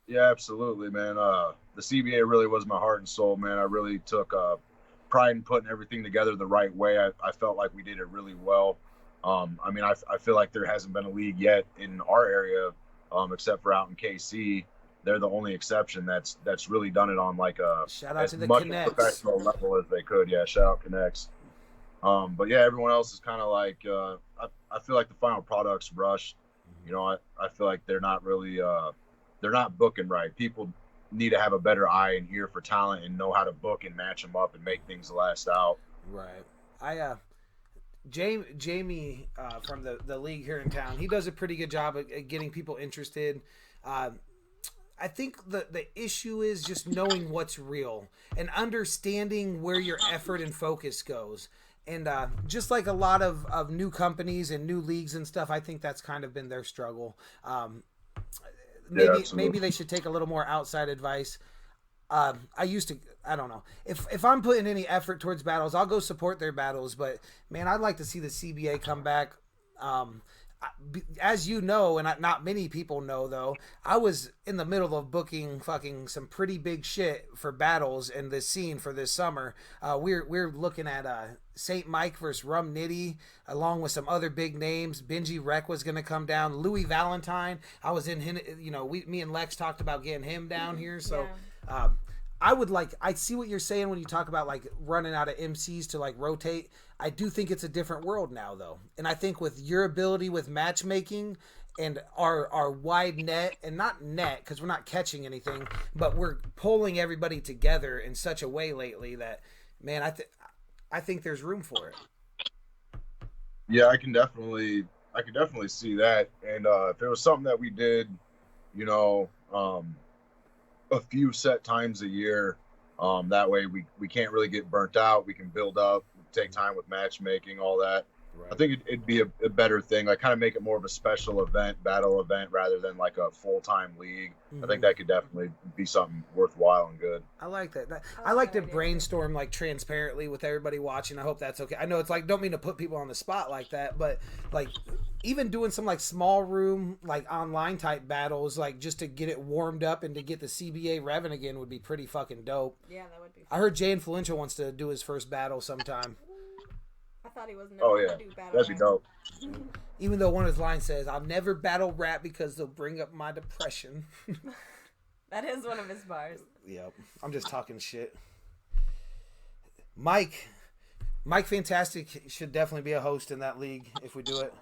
Yeah, absolutely, man. The CBA really was my heart and soul, man. I really took pride in putting everything together the right way. I felt like we did it really well. I feel like there hasn't been a league yet in our area, except for out in KC. They're the only exception that's really done it on like a shout out to the much Connects. Professional level as they could. Yeah, shout out Connects. But yeah, everyone else is kind of like I feel like the final product's rushed. I feel like they're not really they're not booking right. People need to have a better eye and ear for talent and know how to book and match them up and make things last out. Right. Jamie from the league here in town, he does a pretty good job at getting people interested. I think the issue is just knowing what's real and understanding where your effort and focus goes. And just like a lot of new companies and new leagues and stuff, I think that's kind of been their struggle. Maybe they should take a little more outside advice. I don't know. If I'm putting any effort towards battles, I'll go support their battles. But man, I'd like to see the CBA come back. As you know, and not many people know though, I was in the middle of booking fucking some pretty big shit for battles in this scene for this summer. We're looking at St. Mike versus Rum Nitty, along with some other big names. Benji Rec was gonna come down. Louie Valentine, I was in him. Me and Lex talked about getting him down here. So. Yeah. I see what you're saying when you talk about like running out of MCs to like rotate. I do think it's a different world now though. And I think with your ability with matchmaking and our wide net, and not net because we're not catching anything, but we're pulling everybody together in such a way lately that, man, I think there's room for it. Yeah, I can definitely see that. And if it was something that we did, a few set times a year, that way we can't really get burnt out. We can build up, take time with matchmaking, all that. Right. I think it'd be a better thing, like kind of make it more of a special event, battle event, rather than like a full-time league. Mm-hmm. I think that could definitely be something worthwhile and good. I like that. I like to brainstorm like transparently with everybody watching. I hope that's okay. I know it's like, don't mean to put people on the spot like that, but like even doing some like small room, like online type battles, like just to get it warmed up and to get the CBA revving again would be pretty fucking dope. Yeah, that would be fun. I heard Jay Influential wants to do his first battle sometime. I thought he was never going to do battle that'd be dope. Even though one of his lines says, "I'll never battle rap because they'll bring up my depression." That is one of his bars. Yep. I'm just talking shit. Mike Fantastic should definitely be a host in that league if we do it.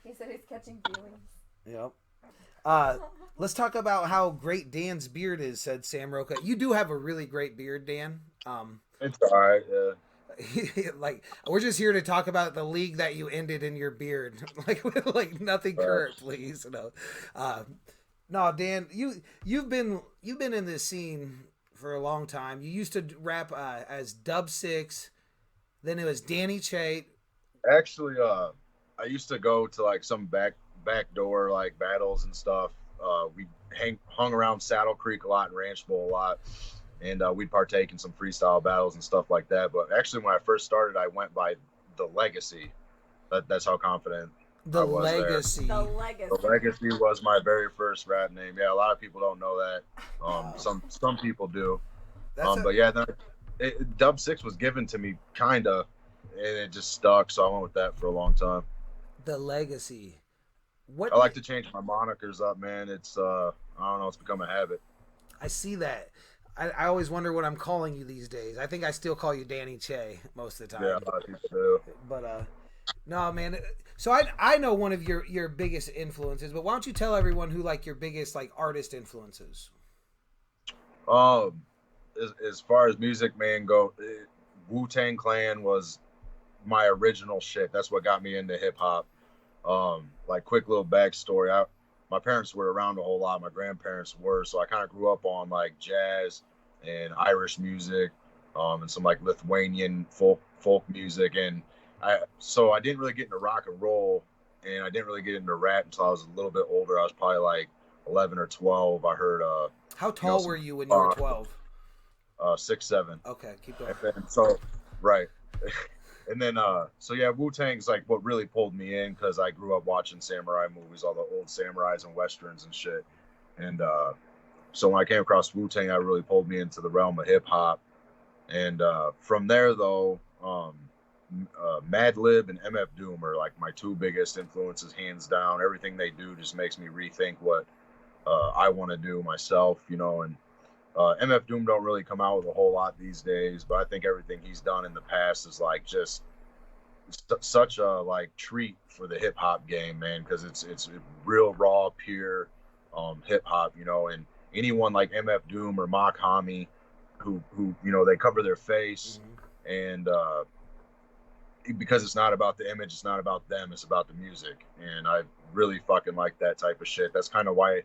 He said he's catching feelings. Yep. Let's talk about how great Dan's beard is, said Sam Roca. You do have a really great beard, Dan. It's all right, yeah. Like, we're just here to talk about the league that you ended in your beard. like nothing current, please. No, Dan, you've been in this scene for a long time. You used to rap as Dub 6, then it was Danny Chait. Actually, I used to go to like some back door like battles and stuff. We hung around Saddle Creek a lot and Ranch Bowl a lot. And we'd partake in some freestyle battles and stuff like that. But actually, when I first started, I went by The Legacy. That's how confident I was Legacy. There. The Legacy was my very first rap name. Yeah, a lot of people don't know that. Some people do. But yeah, Dub 6 was given to me, kind of, and it just stuck. So I went with that for a long time. The Legacy. I like to change my monikers up, man. It's, I don't know, it's become a habit. I see that. I always wonder what I'm calling you these days. I think I still call you Danny Che most of the time. Yeah, a lot of people do. But No, man. So I know one of your biggest influences, but why don't you tell everyone who like your biggest like artist influences? As far as music, man, Wu-Tang Clan was my original shit. That's what got me into hip hop. Like quick little backstory. My parents were around a whole lot. My grandparents were, so I kind of grew up on like jazz and Irish music, and some like Lithuanian folk music. And I didn't really get into rock and roll, and I didn't really get into rap until I was a little bit older. I was probably like 11 or 12. I heard. How tall were you when you were 12? 6'7". Okay, keep going. Right. And then, Wu-Tang's like what really pulled me in because I grew up watching samurai movies, all the old samurais and westerns and shit. And so when I came across Wu-Tang, that really pulled me into the realm of hip hop. And from there, though, Madlib and MF Doom are like my two biggest influences, hands down. Everything they do just makes me rethink what I want to do myself, you know. And MF Doom don't really come out with a whole lot these days, but I think everything he's done in the past is like just such a like treat for the hip hop game, man, because it's real raw, pure hip hop, you know. And anyone like MF Doom or Mock Hami, who you know, they cover their face, and because it's not about the image, it's not about them, it's about the music, and I really fucking like that type of shit. That's kind of why.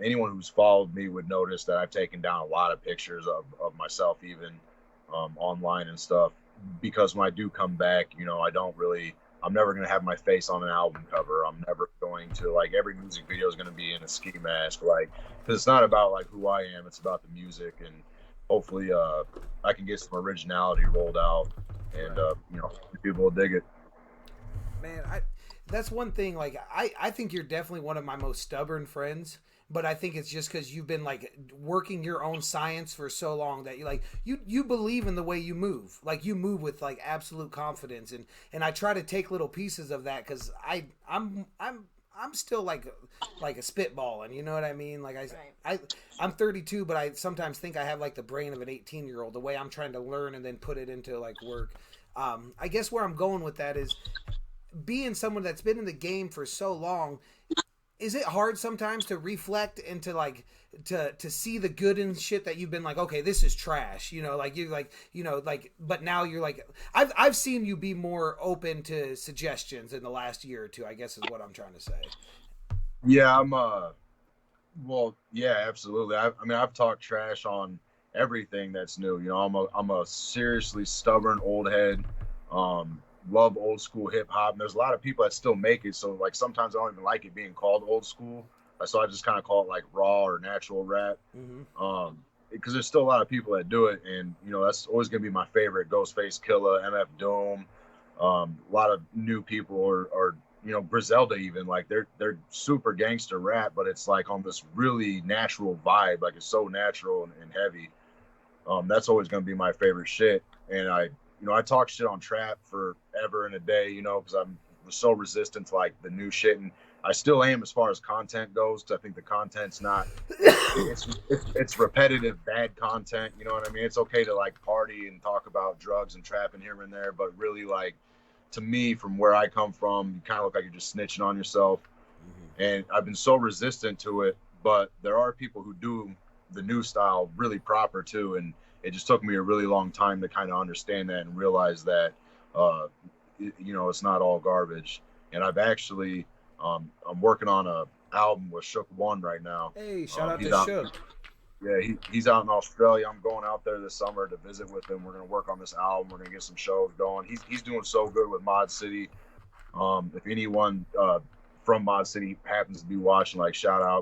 Anyone who's followed me would notice that I've taken down a lot of pictures of myself, even online and stuff, because when I do come back, you know, I'm never going to have my face on an album cover. I'm never going to, like, every music video is going to be in a ski mask, like, because it's not about, like, who I am. It's about the music, and hopefully I can get some originality rolled out, and, you know, people will dig it. Man, that's one thing, like, I think you're definitely one of my most stubborn friends. But I think it's just because you've been like working your own science for so long that you believe in the way you move. Like you move with like absolute confidence, and I try to take little pieces of that because I'm still like a spitball, and you know what I mean. Like I'm 32, but I sometimes think I have like the brain of an 18-year-old. The way I'm trying to learn and then put it into like work. I guess where I'm going with that is being someone that's been in the game for so long. Is it hard sometimes to reflect and to like to see the good in shit that you've been like, okay, this is trash, you know, like you like, you know, like, but now you're like, I've seen you be more open to suggestions in the last year or two, I guess is what I'm trying to say. Yeah, well, yeah, absolutely. I mean, I've talked trash on everything that's new. You know, I'm a seriously stubborn old head. Love old school hip hop, and there's a lot of people that still make it, so like sometimes I don't even like it being called old school, so I just kind of call it like raw or natural rap, because there's still a lot of people that do it, and you know, that's always gonna be my favorite. Ghostface Killah, MF Doom, a lot of new people, or you know, Griselda, even like they're super gangster rap, but it's like on this really natural vibe, like it's so natural and heavy. That's always gonna be my favorite shit. And I talk shit on trap forever and a day, you know, because I'm so resistant to like the new shit, and I still am as far as content goes, because I think the content's not, it's repetitive bad content, you know what I mean? It's okay to like party and talk about drugs and trapping here and there, but really, like, to me, from where I come from, you kind of look like you're just snitching on yourself, and I've been so resistant to it, but there are people who do the new style really proper too, and it just took me a really long time to kind of understand that and realize that, you know, it's not all garbage. And I've actually, I'm working on a album with Shook One right now. Hey, shout out to Shook. Yeah, he's out in Australia. I'm going out there this summer to visit with him. We're going to work on this album. We're going to get some shows going. He's doing so good with Mod City. If anyone from Mod City happens to be watching, like,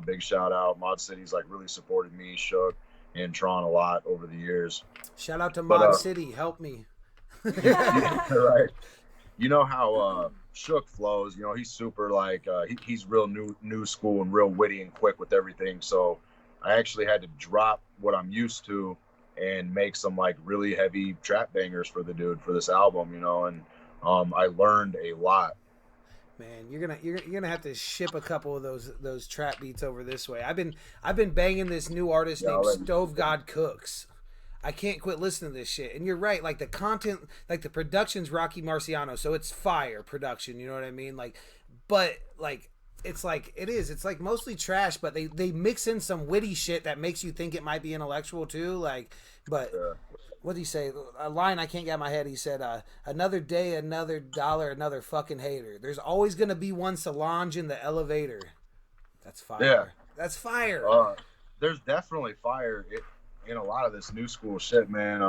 big shout out. Mod City's like really supported me, Shook, and Tron a lot over the years. Shout out to Mod City, help me. Yeah, right. You know how Shook flows. You know, he's super like he's real new school and real witty and quick with everything. So I actually had to drop what I'm used to and make some like really heavy trap bangers for the dude for this album. You know, and I learned a lot. Man, you're gonna have to ship a couple of those trap beats over this way. I've been banging this new artist named Stove God Cooks. I can't quit listening to this shit. And you're right, like the content, like the production's Rocky Marciano, so it's fire production, you know what I mean? Like, but like it's like it's like mostly trash, but they mix in some witty shit that makes you think it might be intellectual too. Like, but what did he say? A line I can't get in my head. He said, "Another day, another dollar, another fucking hater. There's always gonna be one Solange in the elevator." That's fire. Yeah, that's fire. There's definitely fire in a lot of this new school shit, man.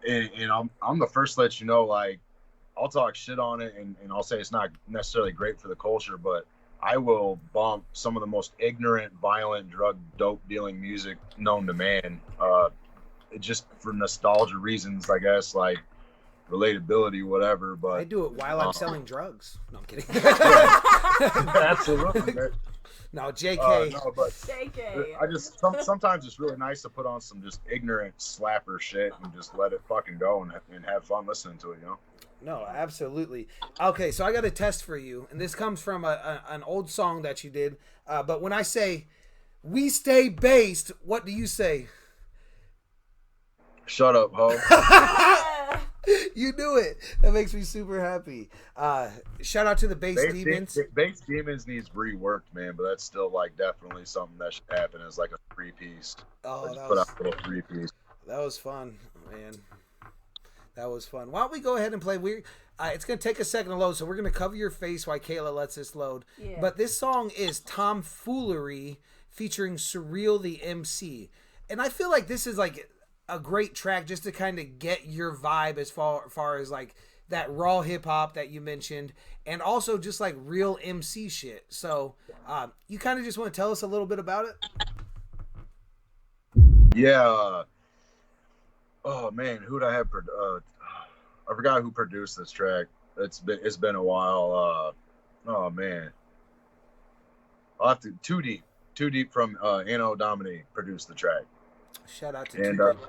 And I'm the first to let you know, like, I'll talk shit on it and I'll say it's not necessarily great for the culture, but I will bump some of the most ignorant, violent, drug, dope dealing music known to man. Just for nostalgia reasons, I guess, like relatability, whatever. But I do it while I'm selling drugs. No, I'm kidding. Absolutely. No, JK. No, but JK. I just sometimes it's really nice to put on some just ignorant slapper shit and just let it fucking go and have fun listening to it, you know? No, absolutely. Okay, so I got a test for you, and this comes from an old song that you did. But when I say "we stay based," what do you say? Shut up, ho. You do it. That makes me super happy. Shout out to the Bass Demons. Bass Demons needs reworked, man, but that's still like definitely something that should happen as like a 3-piece. Oh, that put out a little 3-piece. That was fun, man. That was fun. Why don't we go ahead and play? It's going to take a second to load, so we're going to cover your face while Kayla lets this load. Yeah. But this song is Tomfoolery featuring Surreal the MC. And I feel like this is like a great track just to kind of get your vibe as far as like that raw hip hop that you mentioned, and also just like real MC shit. So you kind of just want to tell us a little bit about it? Yeah. Oh man, who'd I have? I forgot who produced this track. It's been a while. Oh man, I'll have to. Too Deep from Anno Domini produced the track. Shout out to and Too Deep.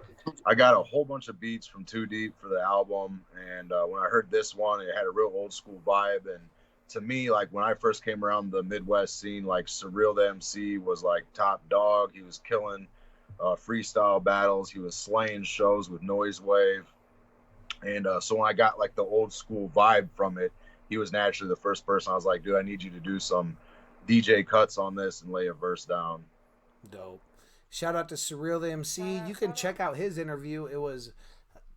I got a whole bunch of beats from Too Deep for the album, and when I heard this one, it had a real old school vibe. And to me, like when I first came around the Midwest scene, like Surreal the MC was like top dog. He was killing freestyle battles. He was slaying shows with Noise Wave. And so when I got like the old school vibe from it, he was naturally the first person I was like, dude, I need you to do some DJ cuts on this and lay a verse down. Dope. Shout out to Surreal the MC. You can check out his interview. It was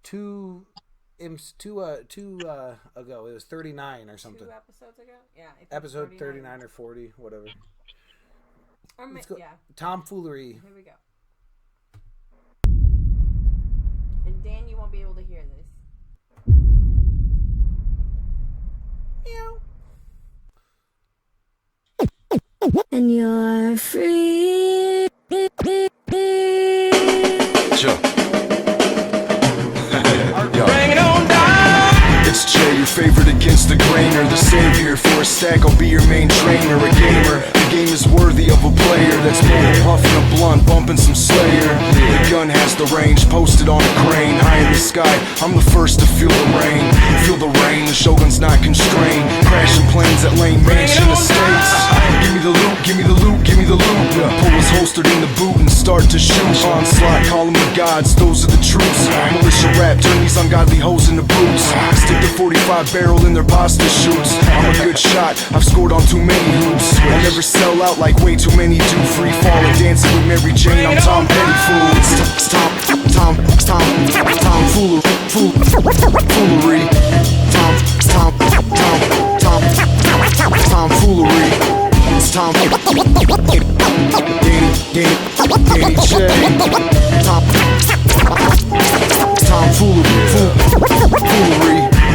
two ago. It was 39 or something. 2 episodes ago? Yeah. Episode 39 or 40, whatever. Yeah. Tomfoolery. Here we go. And Dan, you won't be able to hear this. Meow. And you're free. Sure. Bring it on down. It's Jay, your favorite against the grain, or the savior for a stack. I'll be your main trainer, a gamer. The game is worthy of a player that's blowing, puffing a blunt, bumping some Slayer. The gun has the range, posted on a crane, high in the sky. I'm the first to feel the rain. Feel the rain, the shogun's not constrained. Crashing planes at Lane Mansion Estates. Give me the loot, give me the loot, give me the loot. Pull was holstered in the boot and start to shoot. Onslaught, call them the gods, those are the troops. Militia rap, turn these ungodly hoes into boots. Stick the 45 barrel in their pasta shoots. I'm a good shot, I've scored on too many hoops. I'll never sell out like way too many do. Free falling, dancing with Mary Jane, I'm Tom Petty. It's Tomfoolery. Tomfoolery. It's Danny J. Tomfoolery.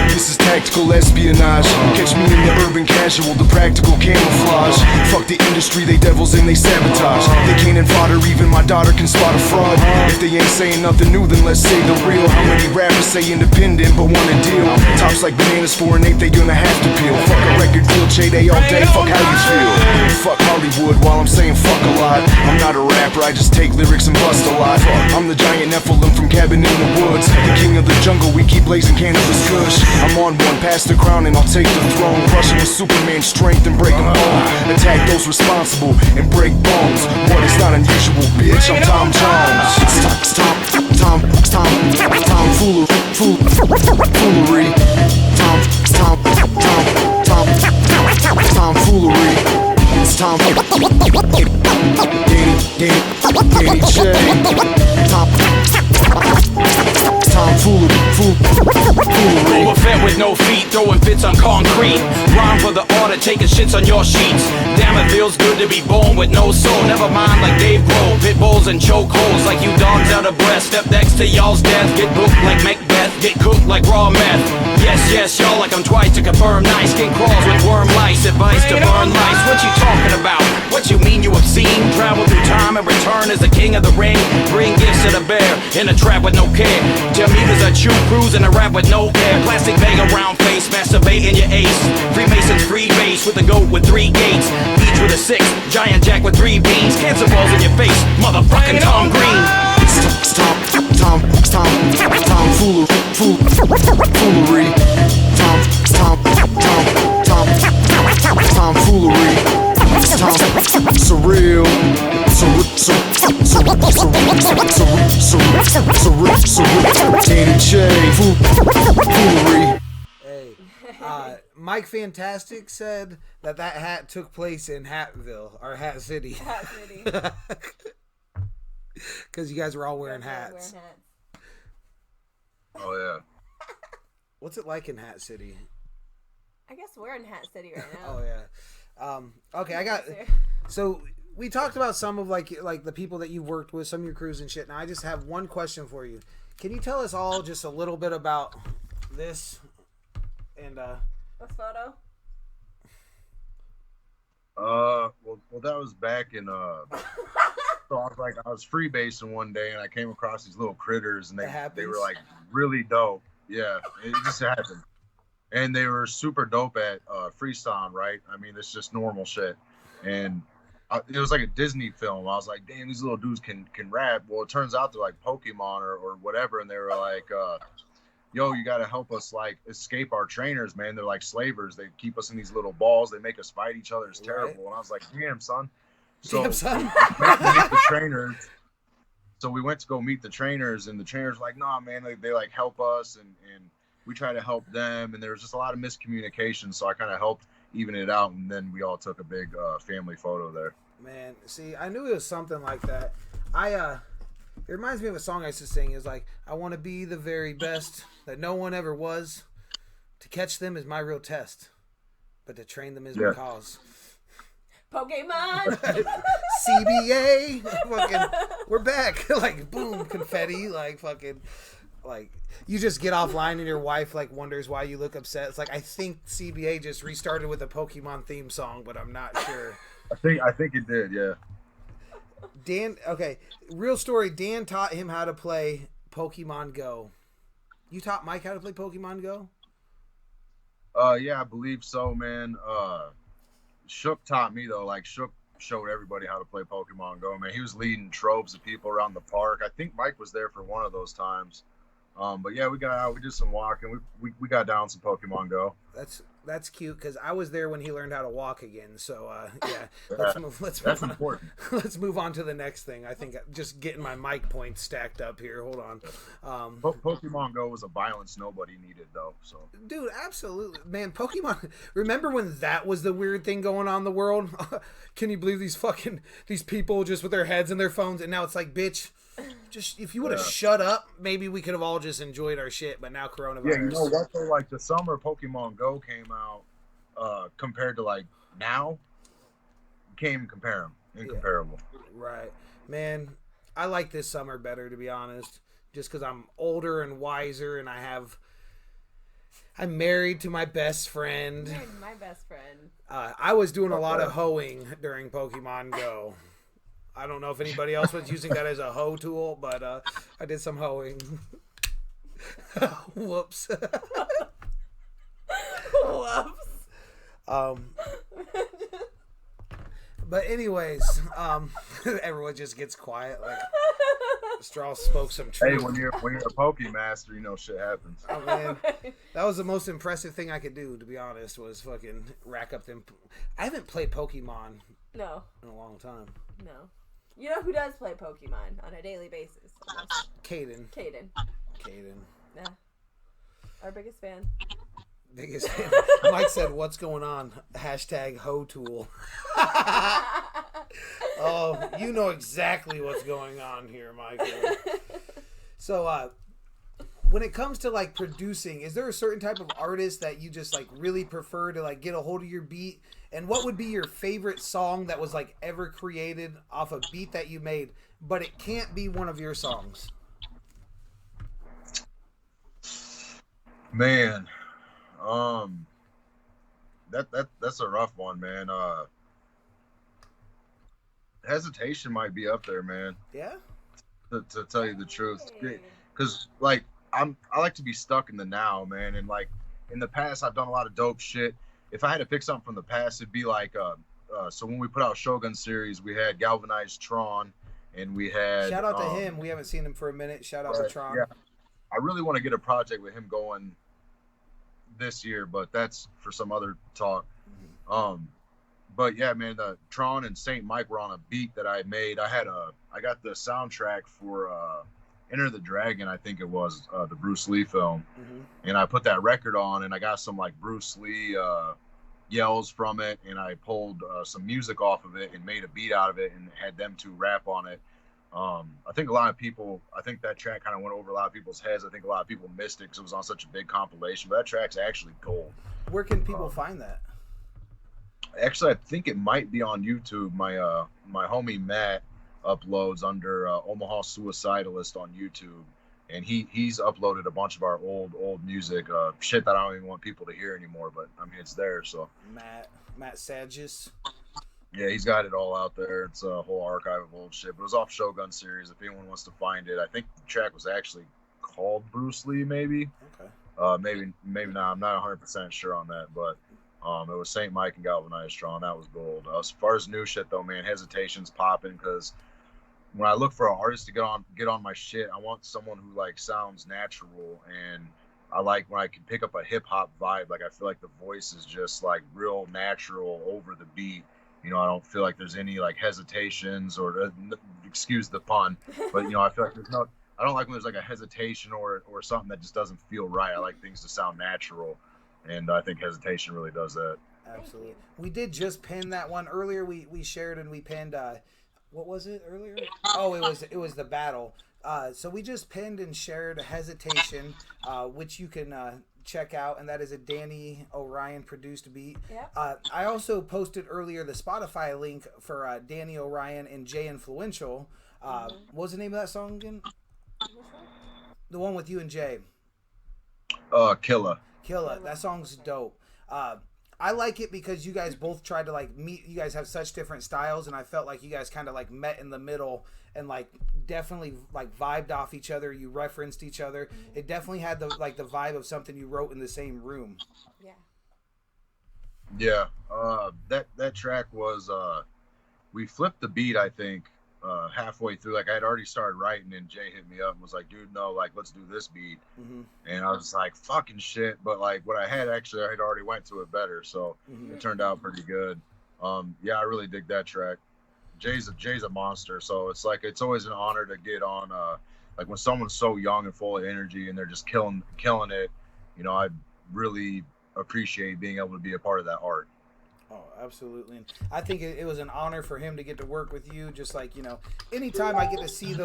This is tactical espionage. Catch me in the urban casual, the practical camouflage. Fuck the industry, they devils and they sabotage. They can't fodder, even my daughter can spot a fraud. If they ain't saying nothing new, then let's say the real. How many rappers say independent but want a deal? Tops like bananas for an 8, they gonna have to peel. Fuck a record deal, J-Day all day, fuck how you feel. fuck Hollywood while I'm saying fuck a lot. I'm not a rapper, I just take lyrics and bust a lot. I'm the giant Nephilim from Cabin in the Woods, the king of the jungle, we keep blazing cannabis kush. I'm on one, pass the crown and I'll take the throne. Crush it with Superman strength and break them bone. Attack those responsible and break bones. What is not unusual, bitch, I'm Tom Jones. It's foolery. Tom foolery. It's Tom Danny J. Tom foolery. Boba Fett with no feet, throwing fits on concrete. Rhyme for the order, taking shits on your sheets. Damn, it feels good to be born with no soul. Never mind like Dave Grohl, pit bulls and choke holes like you dogs out of breath. Step next to y'all's death, get booked like Macbeth, get cooked like raw meth. Yes, y'all like I'm twice to confirm nice. Skin crawls with worm lice, advice to burn lice. What you talking about? What you mean you have seen? Travel through time and return as the king of the ring. Bring gifts to the bear, in a trap with no care. Tell me there's a chew cruise and a rap with no air. Plastic bag around face, masturbating your ace. Freemasons free base with a goat with 3 gates. Each with a 6, giant jack with 3 beans. Cancer balls in your face, motherfucking Tom Green. It's Tom foolery. Tom foolery. It's Tom surreal. Danny J. Foolery. Hey, Mike Fantastic said that hat took place in Hatville, or Hat City. Hat City. Because you guys were all wearing hats. Oh, yeah. What's it like in Hat City? I guess we're in Hat City right now. Oh, yeah. Okay, so we talked about some of like the people that you've worked with, some of your crews and shit. Now I just have one question for you. Can you tell us all just a little bit about this? And this photo? Well, that was back in so I was freebasing one day and I came across these little critters and they were like really dope. Yeah, it just happened. And they were super dope at freestyling, right? I mean, it's just normal shit. And it was like a Disney film. I was like, damn, these little dudes can rap. Well, it turns out they're like Pokemon or whatever. And they were like, yo, you got to help us like escape our trainers, man. They're like slavers. They keep us in these little balls. They make us fight each other. It's terrible. Right. And I was like, damn, son. So we went to meet the trainers. So we went to go meet the trainers, and the trainers were like, nah, man, they like help us, and we try to help them. And there was just a lot of miscommunication. So I kind of helped even it out, and then we all took a big family photo there. Man, see, I knew it was something like that. It reminds me of a song I used to sing. It's like, I want to be the very best that no one ever was. To catch them is my real test, but to train them is my cause. Pokemon! CBA! Fucking, we're back. Like, boom, confetti. Like, fucking, like, you just get offline and your wife, like, wonders why you look upset. It's like, I think CBA just restarted with a Pokemon theme song, but I'm not sure. I think it did, yeah. Dan, okay, real story. Dan taught him how to play Pokemon Go. You taught Mike how to play Pokemon Go? Yeah, I believe so, man. Shook taught me though. Like Shook showed everybody how to play Pokemon Go, man. He was leading troves of people around the park. I think Mike was there for one of those times. But yeah, we got out. We did some walking. We got down some Pokemon Go. That's cute because I was there when he learned how to walk again. So yeah, that's important. Let's move on to the next thing. I think just getting my mic points stacked up here. Hold on. Pokemon Go was a violence nobody needed though. So dude, absolutely, man. Pokemon. Remember when that was the weird thing going on in the world? Can you believe these people just with their heads in their phones? And now it's like, bitch. Just if you would have shut up, maybe we could have all just enjoyed our shit. But now coronavirus. Yeah, you know what? Though, like the summer Pokemon Go came out, compared to like now, you can't even compare them. Incomparable. Right, man. I like this summer better, to be honest. Just because I'm older and wiser, and I'm married to my best friend. My best friend. I was doing a lot of hoeing during Pokemon Go. I don't know if anybody else was using that as a hoe tool, but I did some hoeing. Whoops. Whoops. But anyways, everyone just gets quiet. Like Straw spoke some truth. Hey, when you're a Pokemaster, you know shit happens. Oh man, that was the most impressive thing I could do, to be honest. Was fucking rack up them. I haven't played Pokemon. No. In a long time. No. You know who does play Pokemon on a daily basis? Caden. Yeah. Our biggest fan. Mike said, "What's going on?" Hashtag HoTool. Oh, you know exactly what's going on here, Michael. So, when it comes to like producing, is there a certain type of artist that you just like really prefer to like get a hold of your beat? And what would be your favorite song that was like ever created off a beat that you made, but it can't be one of your songs? Man, that's a rough one, man. Hesitation might be up there, man. Yeah. To tell you the truth, because like I like to be stuck in the now, man. And like in the past, I've done a lot of dope shit. If I had to pick something from the past, it'd be like so when we put out Shogun series, we had Galvanized Tron, and we had shout out to him. We haven't seen him for a minute. Shout out to Tron. Yeah, I really want to get a project with him going this year, but that's for some other talk. But yeah, man, the Tron and Saint Mike were on a beat that I made. I got the soundtrack for Enter the Dragon, I think it was, the Bruce Lee film. And I put that record on, and I got some like Bruce Lee yells from it, and I pulled some music off of it and made a beat out of it and had them two rap on it. I think that track kind of went over a lot of people's heads. I think a lot of people missed it because it was on such a big compilation, but that track's actually gold. Where can people find that? Actually, I think it might be on YouTube. My my homie Matt uploads under Omaha Suicidalist on YouTube, and he's uploaded a bunch of our old music, shit that I don't even want people to hear anymore. But I mean, it's there. So Matt Sagis. Yeah, he's got it all out there. It's a whole archive of old shit. But it was off Shogun series. If anyone wants to find it, I think the track was actually called Bruce Lee, maybe. Okay. Maybe not. I'm not 100% sure on that, but. It was Saint Mike and Galvanized Strong. That was gold. As far as new shit though, man, Hesitation's popping because when I look for an artist to get on my shit, I want someone who like sounds natural, and I like when I can pick up a hip hop vibe. Like I feel like the voice is just like real natural over the beat. You know, I don't feel like there's any like hesitations or excuse the pun, but you know, I feel like there's no. I don't like when there's like a hesitation or something that just doesn't feel right. I like things to sound natural. And I think Hesitation really does that. Absolutely. We did just pin that one earlier. We shared and we pinned. What was it earlier? Oh, it was the battle. So we just pinned and shared Hesitation, which you can check out, and that is a Danny Orion produced beat. Yep. I also posted earlier the Spotify link for Danny Orion and Jay Influential. What was the name of that song again? The one with you and Jay. Killa. That song's dope. I like it because you guys both tried to like meet. You guys have such different styles, and I felt like you guys kind of like met in the middle and like definitely like vibed off each other. You referenced each other. It definitely had the vibe of something you wrote in the same room. Yeah. That track was we flipped the beat, I think, halfway through. Like I had already started writing, and Jay hit me up and was like, dude, no, like let's do this beat. And I was like, fucking shit, but like what I had already went to it better, so it turned out pretty good. Yeah, I really dig that track. Jay's a monster, so it's like it's always an honor to get on like when someone's so young and full of energy and they're just killing it. You know, I really appreciate being able to be a part of that art. Oh, absolutely. And I think it was an honor for him to get to work with you. Just like, you know, anytime I get to see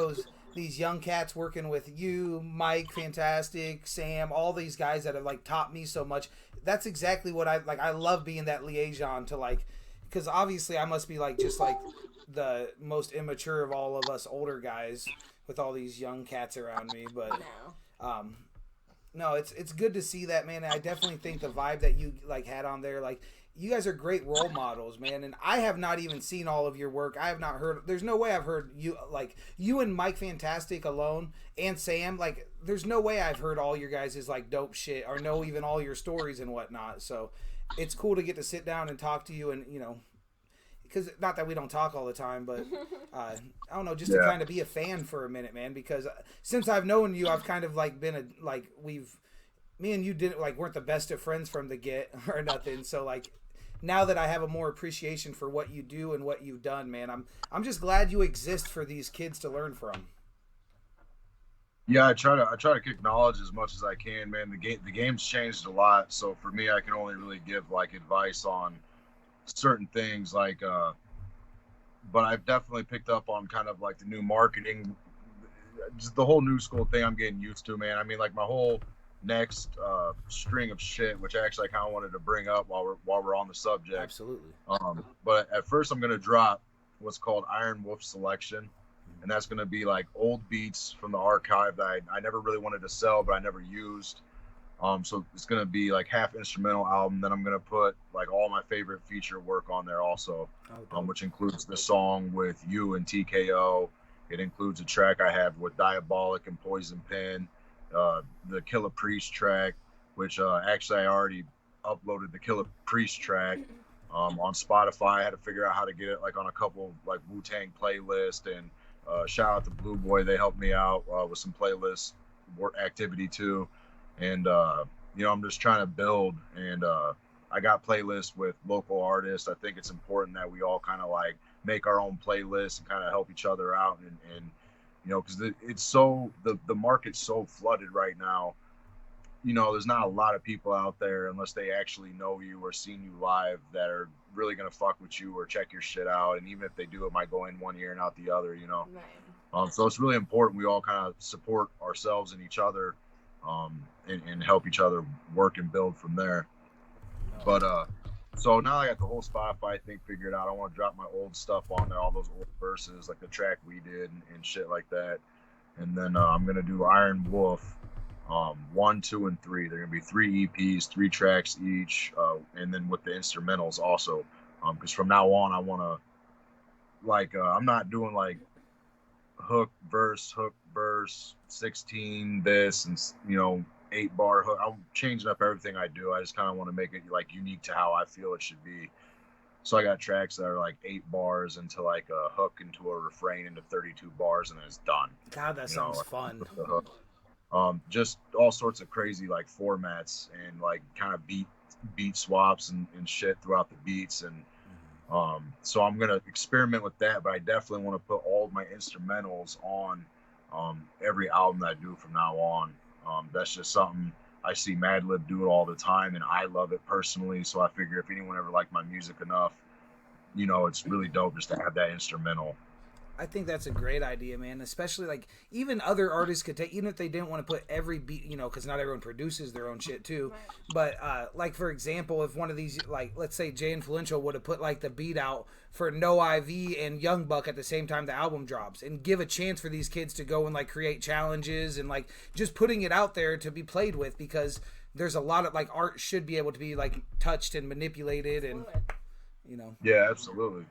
these young cats working with you, Mike, Fantastic, Sam, all these guys that have like taught me so much. That's exactly what I like. I love being that liaison to like, because obviously I must be like just like the most immature of all of us older guys with all these young cats around me. But no, it's good to see that, man. And I definitely think the vibe that you like had on there, like. You guys are great role models, man, and I have not even seen all of your work. I have not heard. There's no way I've heard you like you and Mike Fantastic alone, and Sam. Like, there's no way I've heard all your guys' like dope shit or know even all your stories and whatnot. So, it's cool to get to sit down and talk to you, and you know, because not that we don't talk all the time, but I don't know, just to kind of be a fan for a minute, man. Because since I've known you, I've kind of like been me and you didn't weren't the best of friends from the get or nothing. So like now that I have a more appreciation for what you do and what you've done, man, I'm just glad you exist for these kids to learn from. Yeah, I try to kick knowledge as much as I can, man. The game's changed a lot, so for me, I can only really give like advice on certain things, like. But I've definitely picked up on kind of like the new marketing, just the whole new school thing. I'm getting used to, man. I mean, like my whole next string of shit, which actually I kind of wanted to bring up while we're on the subject. Absolutely. But at first, I'm gonna drop what's called Iron Wolf Selection. And that's going to be like old beats from the archive that I never really wanted to sell, but I never used. So it's going to be like half instrumental album. Then I'm going to put like all my favorite feature work on there also, which includes the song with you and TKO. It includes a track I have with Diabolic and Poison Pen, the Killer Priest track, which actually I already uploaded the Killer Priest track on Spotify. I had to figure out how to get it like on a couple like Wu-Tang playlists, and shout out to Blue Boy. They helped me out with some playlist work activity too. And, I'm just trying to build, and I got playlists with local artists. I think it's important that we all kind of like make our own playlists and kind of help each other out. And because it's so, the market's so flooded right now. There's not a lot of people out there, unless they actually know you or seen you live, that are really going to fuck with you or check your shit out. And even if they do, it might go in one ear and out the other, Right. So it's really important we all kind of support ourselves and each other, and help each other work and build from there. But so now I got the whole Spotify thing figured out. I want to drop my old stuff on there, all those old verses, like the track we did and shit like that. And then I'm going to do Iron Wolf 1, 2, and 3. They're gonna be 3 EPs, 3 tracks each, and then with the instrumentals also. Because from now on, I want to I'm not doing like hook verse, 16 this, and 8-bar hook. I'm changing up everything I do. I just kind of want to make it like unique to how I feel it should be. So I got tracks that are like 8 bars into like a hook into a refrain into 32 bars, and then it's done. God, that sounds fun. Just all sorts of crazy like formats and like kind of beat swaps and shit throughout the beats. And so I'm gonna experiment with that, but I definitely want to put all of my instrumentals on every album that I do from now on. That's just something I see Madlib do it all the time, and I love it personally. So I figure if anyone ever liked my music enough, it's really dope just to have that instrumental. I think that's a great idea, man. Especially like even other artists could take, even if they didn't want to put every beat, because not everyone produces their own shit too. But like for example, if one of these, like let's say Jay Influential would have put like the beat out for No IV and Young Buck at the same time the album drops, and give a chance for these kids to go and like create challenges and like just putting it out there to be played with, because there's a lot of like art should be able to be like touched and manipulated and Yeah, absolutely.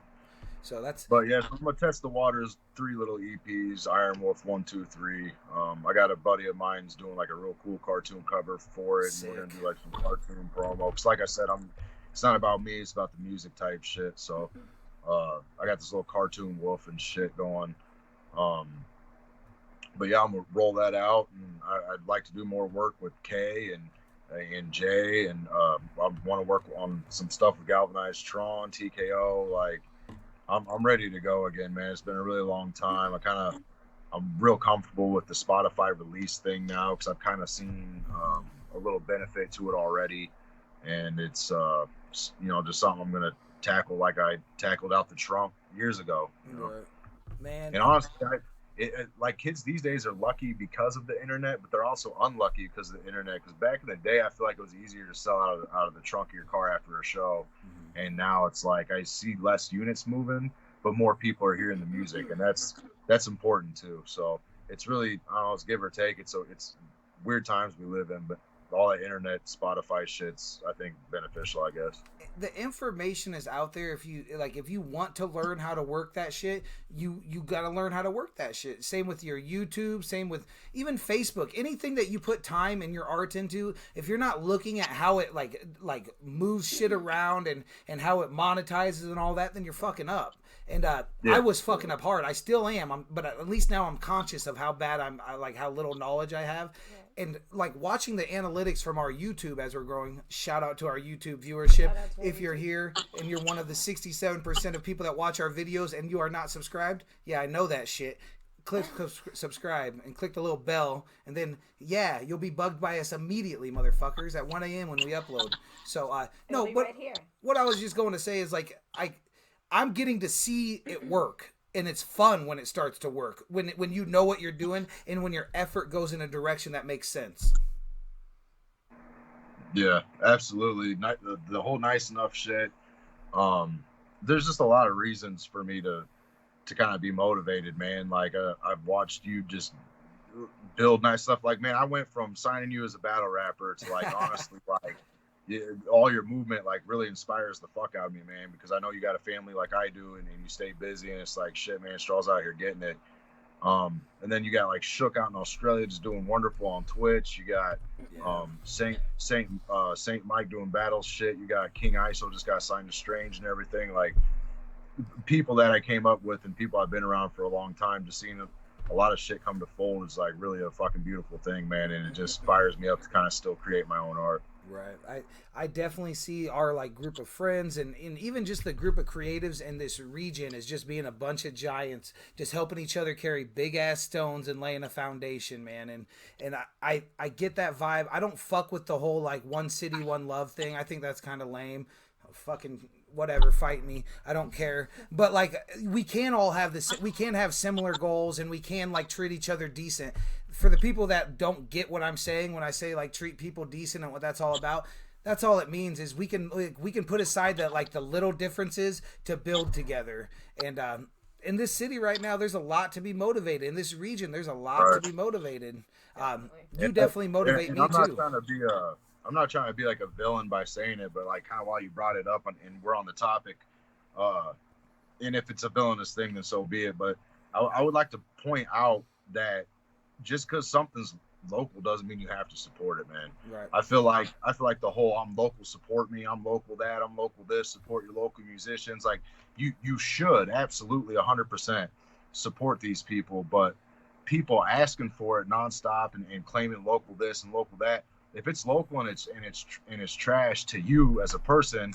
So that's. But yeah, so I'm gonna test the waters. 3 little EPs, Iron Wolf 1, 2, 3. I got a buddy of mine's doing like a real cool cartoon cover for it. And we're gonna do like some cartoon promo. Cause like I said, it's not about me. It's about the music type shit. So I got this little cartoon wolf and shit going. But yeah, I'm gonna roll that out, and I'd like to do more work with K and Jay, and I want to work on some stuff with Galvanized Tron, TKO, like. I'm ready to go again, man. It's been a really long time. I'm real comfortable with the Spotify release thing now, because I've kind of seen a little benefit to it already, and it's just something I'm gonna tackle like I tackled out the trunk years ago. Man. And honestly, like kids these days are lucky because of the internet, but they're also unlucky because of the internet. Because back in the day, I feel like it was easier to sell out of the trunk of your car after a show. And now it's like I see less units moving, but more people are hearing the music, and that's important too. So it's really, I don't know, it's give or take. It's weird times we live in, but all that internet Spotify shit's, I think, beneficial, I guess. The information is out there. If you want to learn how to work that shit, you got to learn how to work that shit. Same with your YouTube, same with even Facebook. Anything that you put time and your art into, if you're not looking at how it like moves shit around and how it monetizes and all that, then you're fucking up. And I was fucking up hard. I still am. But at least now I'm conscious of how bad how little knowledge I have. And like watching the analytics from our YouTube as we're growing, shout out to our YouTube viewership. If you're here and you're one of the 67% of people that watch our videos and you are not subscribed, yeah, I know that shit. Click subscribe and click the little bell, and then you'll be bugged by us immediately, motherfuckers, at 1 a.m. when we upload. So no, what I was just going to say is like I'm getting to see it work. And it's fun when it starts to work, when you know what you're doing and when your effort goes in a direction that makes sense. Yeah, absolutely. The whole Nice Enough shit. There's just a lot of reasons for me to kind of be motivated, man. Like I've watched you just build nice stuff. Like, man, I went from signing you as a battle rapper to like honestly like. All your movement like really inspires the fuck out of me, man, because I know you got a family like I do, and you stay busy, and it's like shit, man, Straw's out here getting it. And then you got like Shook out in Australia just doing wonderful on Twitch. You got Saint Mike doing battle shit. You got King ISO just got signed to Strange and everything. Like people that I came up with and people I've been around for a long time, just seeing a lot of shit come to fold is like really a fucking beautiful thing, man, and it just fires me up to kind of still create my own art. Right. I definitely see our like group of friends and even just the group of creatives in this region as just being a bunch of giants, just helping each other carry big ass stones and laying a foundation, man. And I get that vibe. I don't fuck with the whole like one city, one love thing. I think that's kind of lame. Fucking whatever, fight me. I don't care. But like we can all have this. We can have similar goals and we can like treat each other decent. For the people that don't get what I'm saying when I say like treat people decent and what that's all about, that's all it means is we can put aside that like the little differences to build together. And in this city right now, there's a lot to be motivated. In this region, there's a lot to be motivated. You definitely motivate me too. I'm not trying to be like a villain by saying it, but like kind of while you brought it up and we're on the topic, and if it's a villainous thing, then so be it. But I would like to point out that just because something's local doesn't mean you have to support it, man. Right. I feel like the whole I'm local, support me, I'm local that, I'm local this, support your local musicians. Like you should absolutely 100% support these people, but people asking for it nonstop and claiming local this and local that. If it's local and it's trash to you as a person,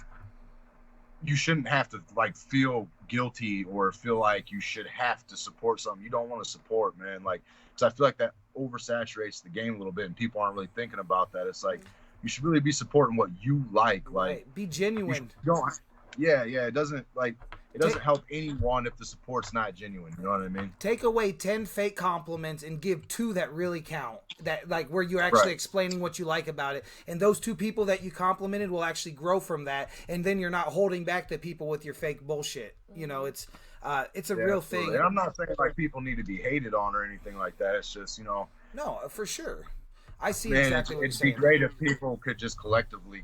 you shouldn't have to like feel guilty or feel like you should have to support something you don't want to support, man. Like, because I feel like that oversaturates the game a little bit and people aren't really thinking about that. It's like you should really be supporting what you like. Like, right. Be genuine. It doesn't help anyone if the support's not genuine. You know what I mean? Take away 10 fake compliments and give 2 that really count. That like where you're actually explaining what you like about it. And those 2 people that you complimented will actually grow from that. And then you're not holding back the people with your fake bullshit. You know, it's a real thing. And I'm not saying like people need to be hated on or anything like that. It's just, you know. No, for sure. I see exactly what you're saying. It'd be great if people could just collectively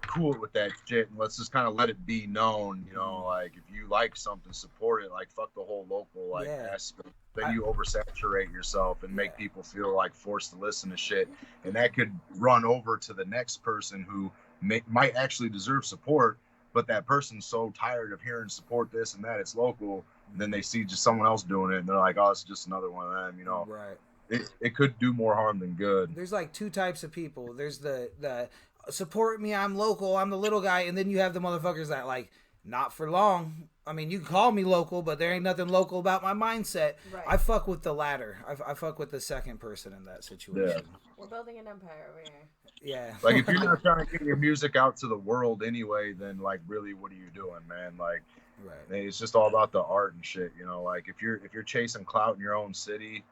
cool with that shit and let's just kind of let it be known, you know, like if you like something, support it. Like fuck the whole local like aspect. Then you oversaturate yourself and make people feel like forced to listen to shit, and that could run over to the next person who might actually deserve support, but that person's so tired of hearing support this and that, it's local, and then they see just someone else doing it and they're like, oh, it's just another one of them, you know. Right. It could do more harm than good. There's like 2 types of people. There's the support me, I'm local, I'm the little guy, and then you have the motherfuckers that like, not for long. I mean, you can call me local, but there ain't nothing local about my mindset. Right. I fuck with the latter. I fuck with the second person in that situation. Yeah. We're building an empire over here. Yeah. Like if you're not trying to get your music out to the world anyway, then like really what are you doing, man? Like it's just all about the art and shit, you know. Like if you're chasing clout in your own city,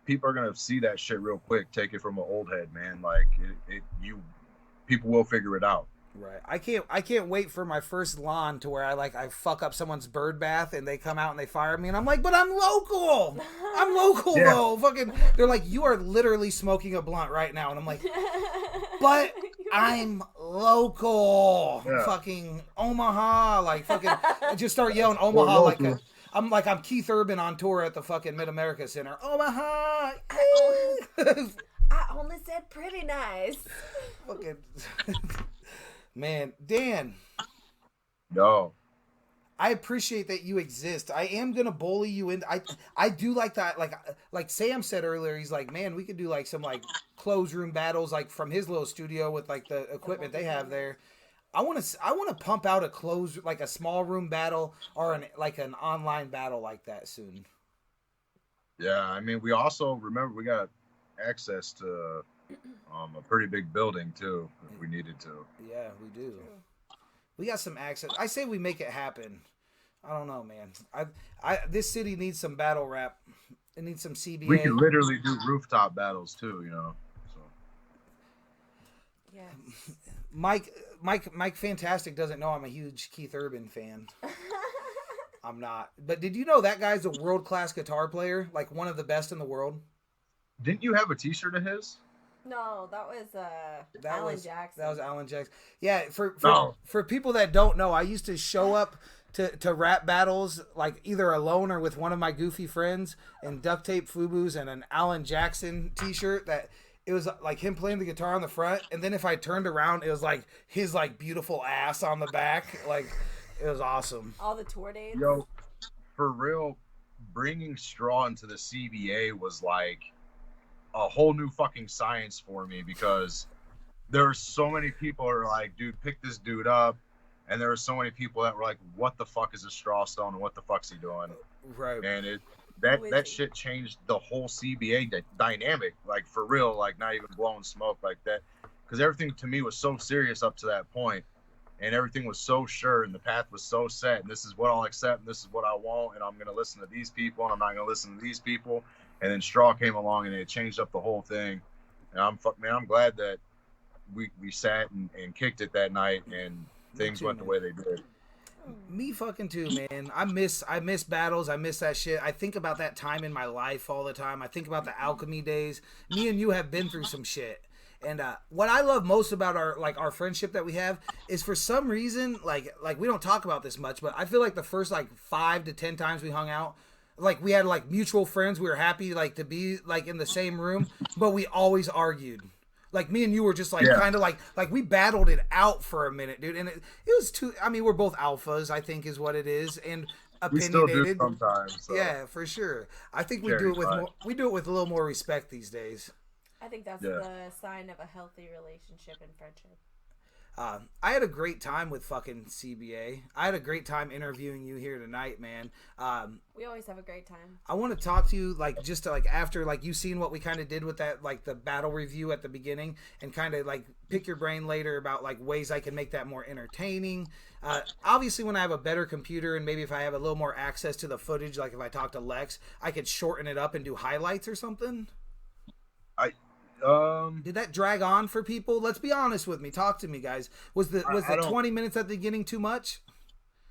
people are gonna see that shit real quick. Take it from an old head, man. Like people will figure it out. Right. I can't wait for my first lawn to where I fuck up someone's bird bath and they come out and they fire me and I'm like, but I'm local. I'm local though. Fucking, they're like, you are literally smoking a blunt right now, and I'm like, but I'm local. Yeah. Fucking Omaha, like fucking. I just start yelling Omaha like I'm Keith Urban on tour at the fucking Mid America Center. Omaha. I only said pretty nice. Fucking. Man, Dan. Yo. I appreciate that you exist. I am gonna bully you in. I do like that. Like Sam said earlier, he's like, man, we could do like some like closed room battles like from his little studio with like the equipment they have there. I want to pump out a small room battle or an online battle like that soon. Yeah, I mean, we also remember we got access to a pretty big building too if we needed to. Yeah, we do. We got some access. I say we make it happen. I don't know, man. This city needs some battle rap. It needs some CBA. We can literally do rooftop battles too, you know. So. Yeah. Mike Fantastic doesn't know I'm a huge Keith Urban fan. I'm not. But did you know that guy's a world-class guitar player? Like one of the best in the world? Didn't you have a t-shirt of his? No, that was Alan Jackson. That was Alan Jackson. Yeah, for people that don't know, I used to show up to rap battles like either alone or with one of my goofy friends and duct tape FUBUs and an Alan Jackson t-shirt that it was like him playing the guitar on the front, and then if I turned around it was like his like beautiful ass on the back. Like it was awesome. All the tour dates. Yo, for real, bringing Straw into the CBA was like a whole new fucking science for me because there were so many people who are like, dude, pick this dude up. And there were so many people that were like, what the fuck is a Strawstone and what the fuck's he doing? Right. And that shit changed the whole CBA dynamic, like for real, like not even blowing smoke like that. Because everything to me was so serious up to that point, and everything was so sure and the path was so set. And this is what I'll accept and this is what I want. And I'm going to listen to these people and I'm not going to listen to these people. And then Straw came along and it changed up the whole thing. And I'm glad that we sat and kicked it that night and things went the way they did. Me fucking too, man. I miss battles. I miss that shit. I think about that time in my life all the time. I think about the alchemy days. Me and you have been through some shit. And what I love most about our friendship that we have is for some reason, like we don't talk about this much, but I feel like the first 5 to 10 times we hung out, like we had like mutual friends. We were happy like to be like in the same room, but we always argued. Like me and you were just like kind of like we battled it out for a minute, dude. And it was too. I mean, we're both alphas, I think, is what it is, and opinionated. We still do sometimes. So. Yeah, for sure. I think we do it with a little more respect these days. I think that's the sign of a healthy relationship and friendship. I had a great time with fucking CBA. I had a great time interviewing you here tonight, man. We always have a great time. I want to talk to you after you seen what we kind of did with that the battle review at the beginning, and kind of pick your brain later about ways I can make that more entertaining. Obviously, when I have a better computer and maybe if I have a little more access to the footage, like if I talk to Lex, I could shorten it up and do highlights or something. Did that drag on for people? Let's be honest with me. Talk to me, guys. Was the 20 minutes at the beginning too much?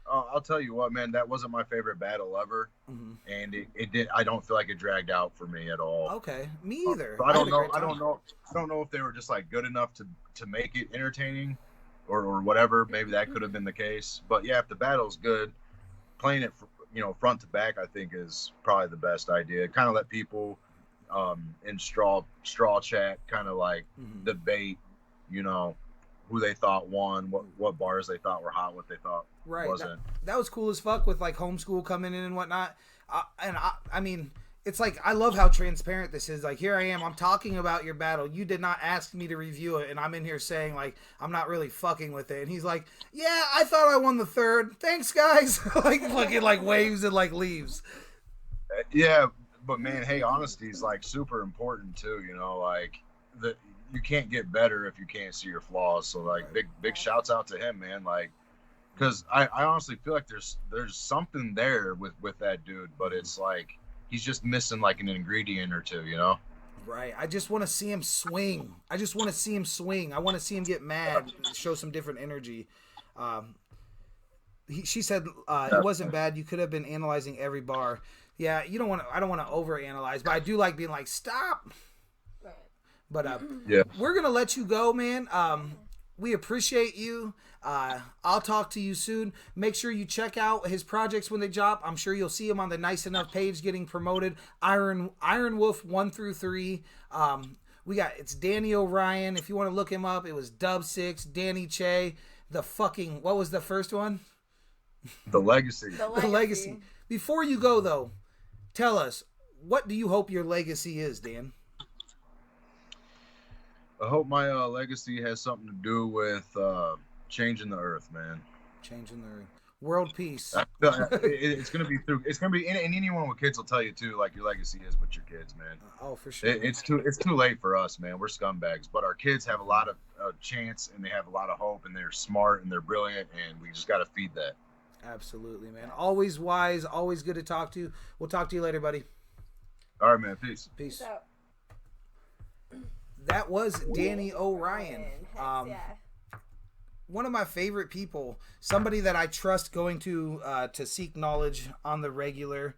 I'll tell you what, man. That wasn't my favorite battle ever, and it did. I don't feel like it dragged out for me at all. Okay, me either. I don't know if they were just good enough to make it entertaining, or whatever. Maybe that could have been the case. But yeah, if the battle's good, playing it front to back, I think is probably the best idea. Kind of let people. In straw chat, kind of debate, who they thought won, what bars they thought were hot, what they thought wasn't. That was cool as fuck with Homeskool coming in and whatnot. I mean, it's I love how transparent this is. Here I am, I'm talking about your battle. You did not ask me to review it, and I'm in here saying I'm not really fucking with it. And he's like, yeah, I thought I won the third. Thanks, guys. fucking waves and leaves. Yeah. But man, hey, honesty is super important too. You can't get better if you can't see your flaws. So big shouts out to him, man. Because I honestly feel like there's something there with that dude, but it's he's just missing an ingredient or two. Right. I just want to see him swing. I want to see him get mad, show some different energy. She said it wasn't bad. You could have been analyzing every bar. Yeah, I don't want to overanalyze, but I do like being like, stop. Right. But we're gonna let you go, man. We appreciate you. I'll talk to you soon. Make sure you check out his projects when they drop. I'm sure you'll see him on the Nice Enough page getting promoted. Iron Wolf 1 through 3. It's Danny Orion. If you want to look him up, it was Dub 6, Danny Che, what was the first one? The Legacy. The Legacy. Before you go though, tell us, what do you hope your legacy is, Dan? I hope my legacy has something to do with changing the earth, man. Changing the earth. World peace. It's gonna be, and anyone with kids will tell you too, like your legacy is with your kids, man. Oh, for sure. It's too late for us, man. We're scumbags, but our kids have a lot of chance, and they have a lot of hope, and they're smart and they're brilliant, and we just got to feed that. Absolutely, man. Always wise, always good to talk to you. We'll talk to you later, buddy. All right, man. Peace. Peace. That was Danny Orion. One of my favorite people. Somebody that I trust going to seek knowledge on the regular.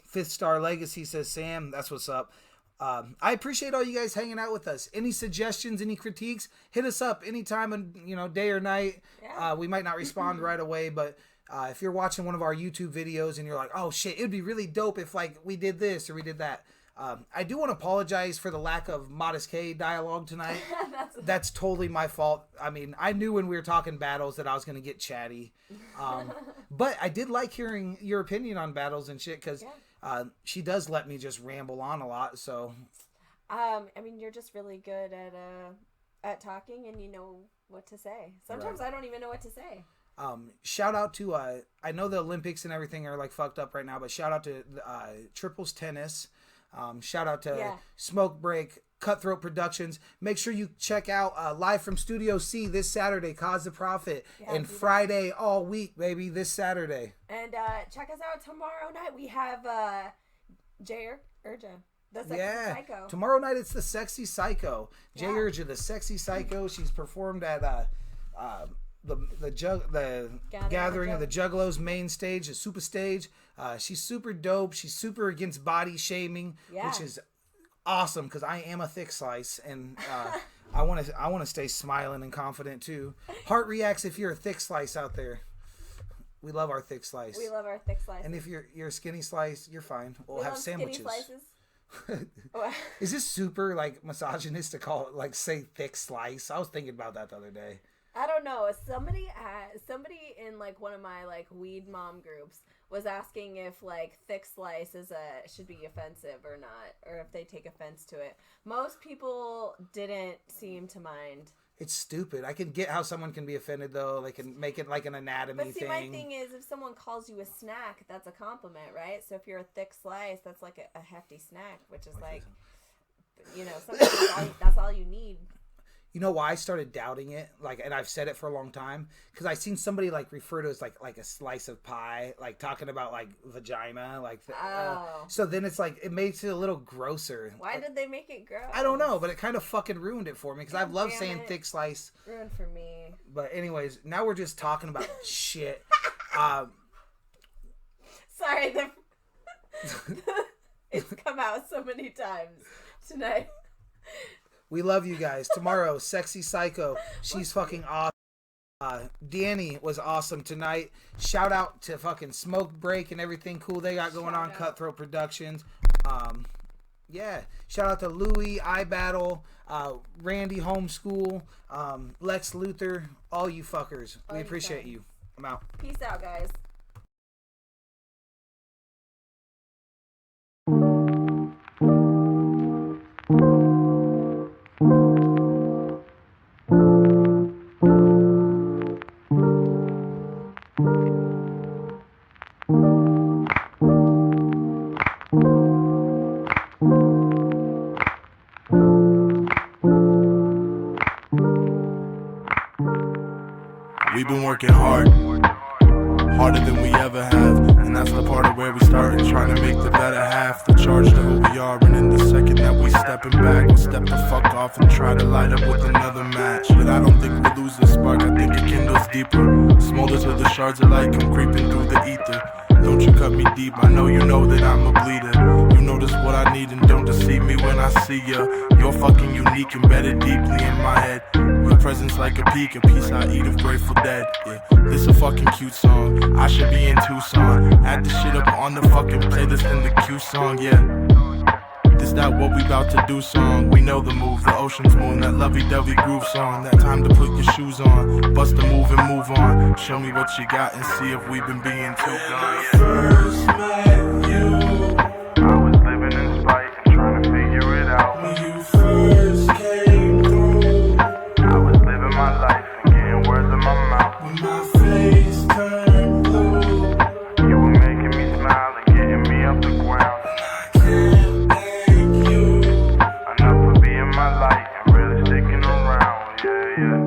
Fifth Star Legacy says, Sam, that's what's up. I appreciate all you guys hanging out with us. Any suggestions, any critiques, hit us up anytime, day or night. Yeah. We might not respond right away, but if you're watching one of our YouTube videos and you're like, oh shit, it'd be really dope if we did this or we did that. I do want to apologize for the lack of Modest K dialogue tonight. That's totally my fault. I mean, I knew when we were talking battles that I was going to get chatty. But I did like hearing your opinion on battles and shit because she does let me just ramble on a lot. So, I mean, you're just really good at talking and you know what to say. Sometimes I don't even know what to say. Shout out to I know the Olympics and everything are fucked up right now, but shout out to Triples Tennis. Shout out to Smoke Break, Cutthroat Productions. Make sure you check out Live from Studio C this Saturday, Cause the Profit, and Friday all week, baby, this Saturday. And check us out tomorrow night. We have Jay Urja, the Sexy Psycho. Tomorrow night it's the Sexy Psycho. Jay Urja, the Sexy Psycho. She's performed at the Gathering of the Juggalos main stage, the super stage. She's super dope. She's super against body shaming, which is awesome because I am a thick slice and I want to stay smiling and confident too. Heart reacts if you're a thick slice out there. We love our thick slice. We love our thick slice. And if you're a skinny slice, you're fine. We'll have sandwiches. Skinny slices. Is this super misogynist to call it say thick slice? I was thinking about that the other day. I don't know. Somebody in one of my weed mom groups was asking if thick slice should be offensive or not, or if they take offense to it. Most people didn't seem to mind. It's stupid. I can get how someone can be offended though. They can make it like an anatomy thing. But see, my thing is, if someone calls you a snack, that's a compliment, right? So if you're a thick slice, that's like a hefty snack, which is sometimes that's all you need. You know why I started doubting it? And I've said it for a long time because I've seen somebody refer to it as like a slice of pie, talking about vagina, so then it's it makes it a little grosser. Why did they make it gross? I don't know, but it kind of fucking ruined it for me because I love saying thick slice. Ruined for me. But anyways, now we're just talking about shit. Sorry, it's come out so many times tonight. We love you guys. Tomorrow, Sexy Psycho. She's fucking awesome. Danny was awesome tonight. Shout out to fucking Smoke Break and everything cool they got going on. Cutthroat Productions. Shout out to Louie, iBattle, Randy Homeskool, Lex Luthor, all you fuckers. We appreciate you. I'm out. Peace out, guys. We've been working hard, harder than we ever have, and that's the part started where we started, trying to make the better half, the charge to who we are. And in the second that we stepping back, we'll step the fuck off and try to light up with another match. But I don't think we'll lose the spark, I think it kindles deeper. Smolder till the shards of light come creeping through the ether. Don't you cut me deep, I know you know that I'm a bleeder. You notice what I need and don't deceive me when I see ya. You're fucking unique, embedded deeply in my head. Your presence like a peak, a piece I eat of Grateful Dead. Yeah, this a fucking cute song, I should be in Tucson. Add the shit up on the fucking playlist in the Q song, yeah. This that what we bout to do song. We know the move, the ocean's moon, that lovey-dovey groove song. That time to put your shoes on, bust a move and move on. Show me what you got and see if we've been being too gone. First met you, I was living in spite and trying to figure it out. When you first came through, I was living my life and getting words in my mouth. When my face turned blue, you were making me smile and getting me off the ground. My life and really sticking around, yeah, yeah.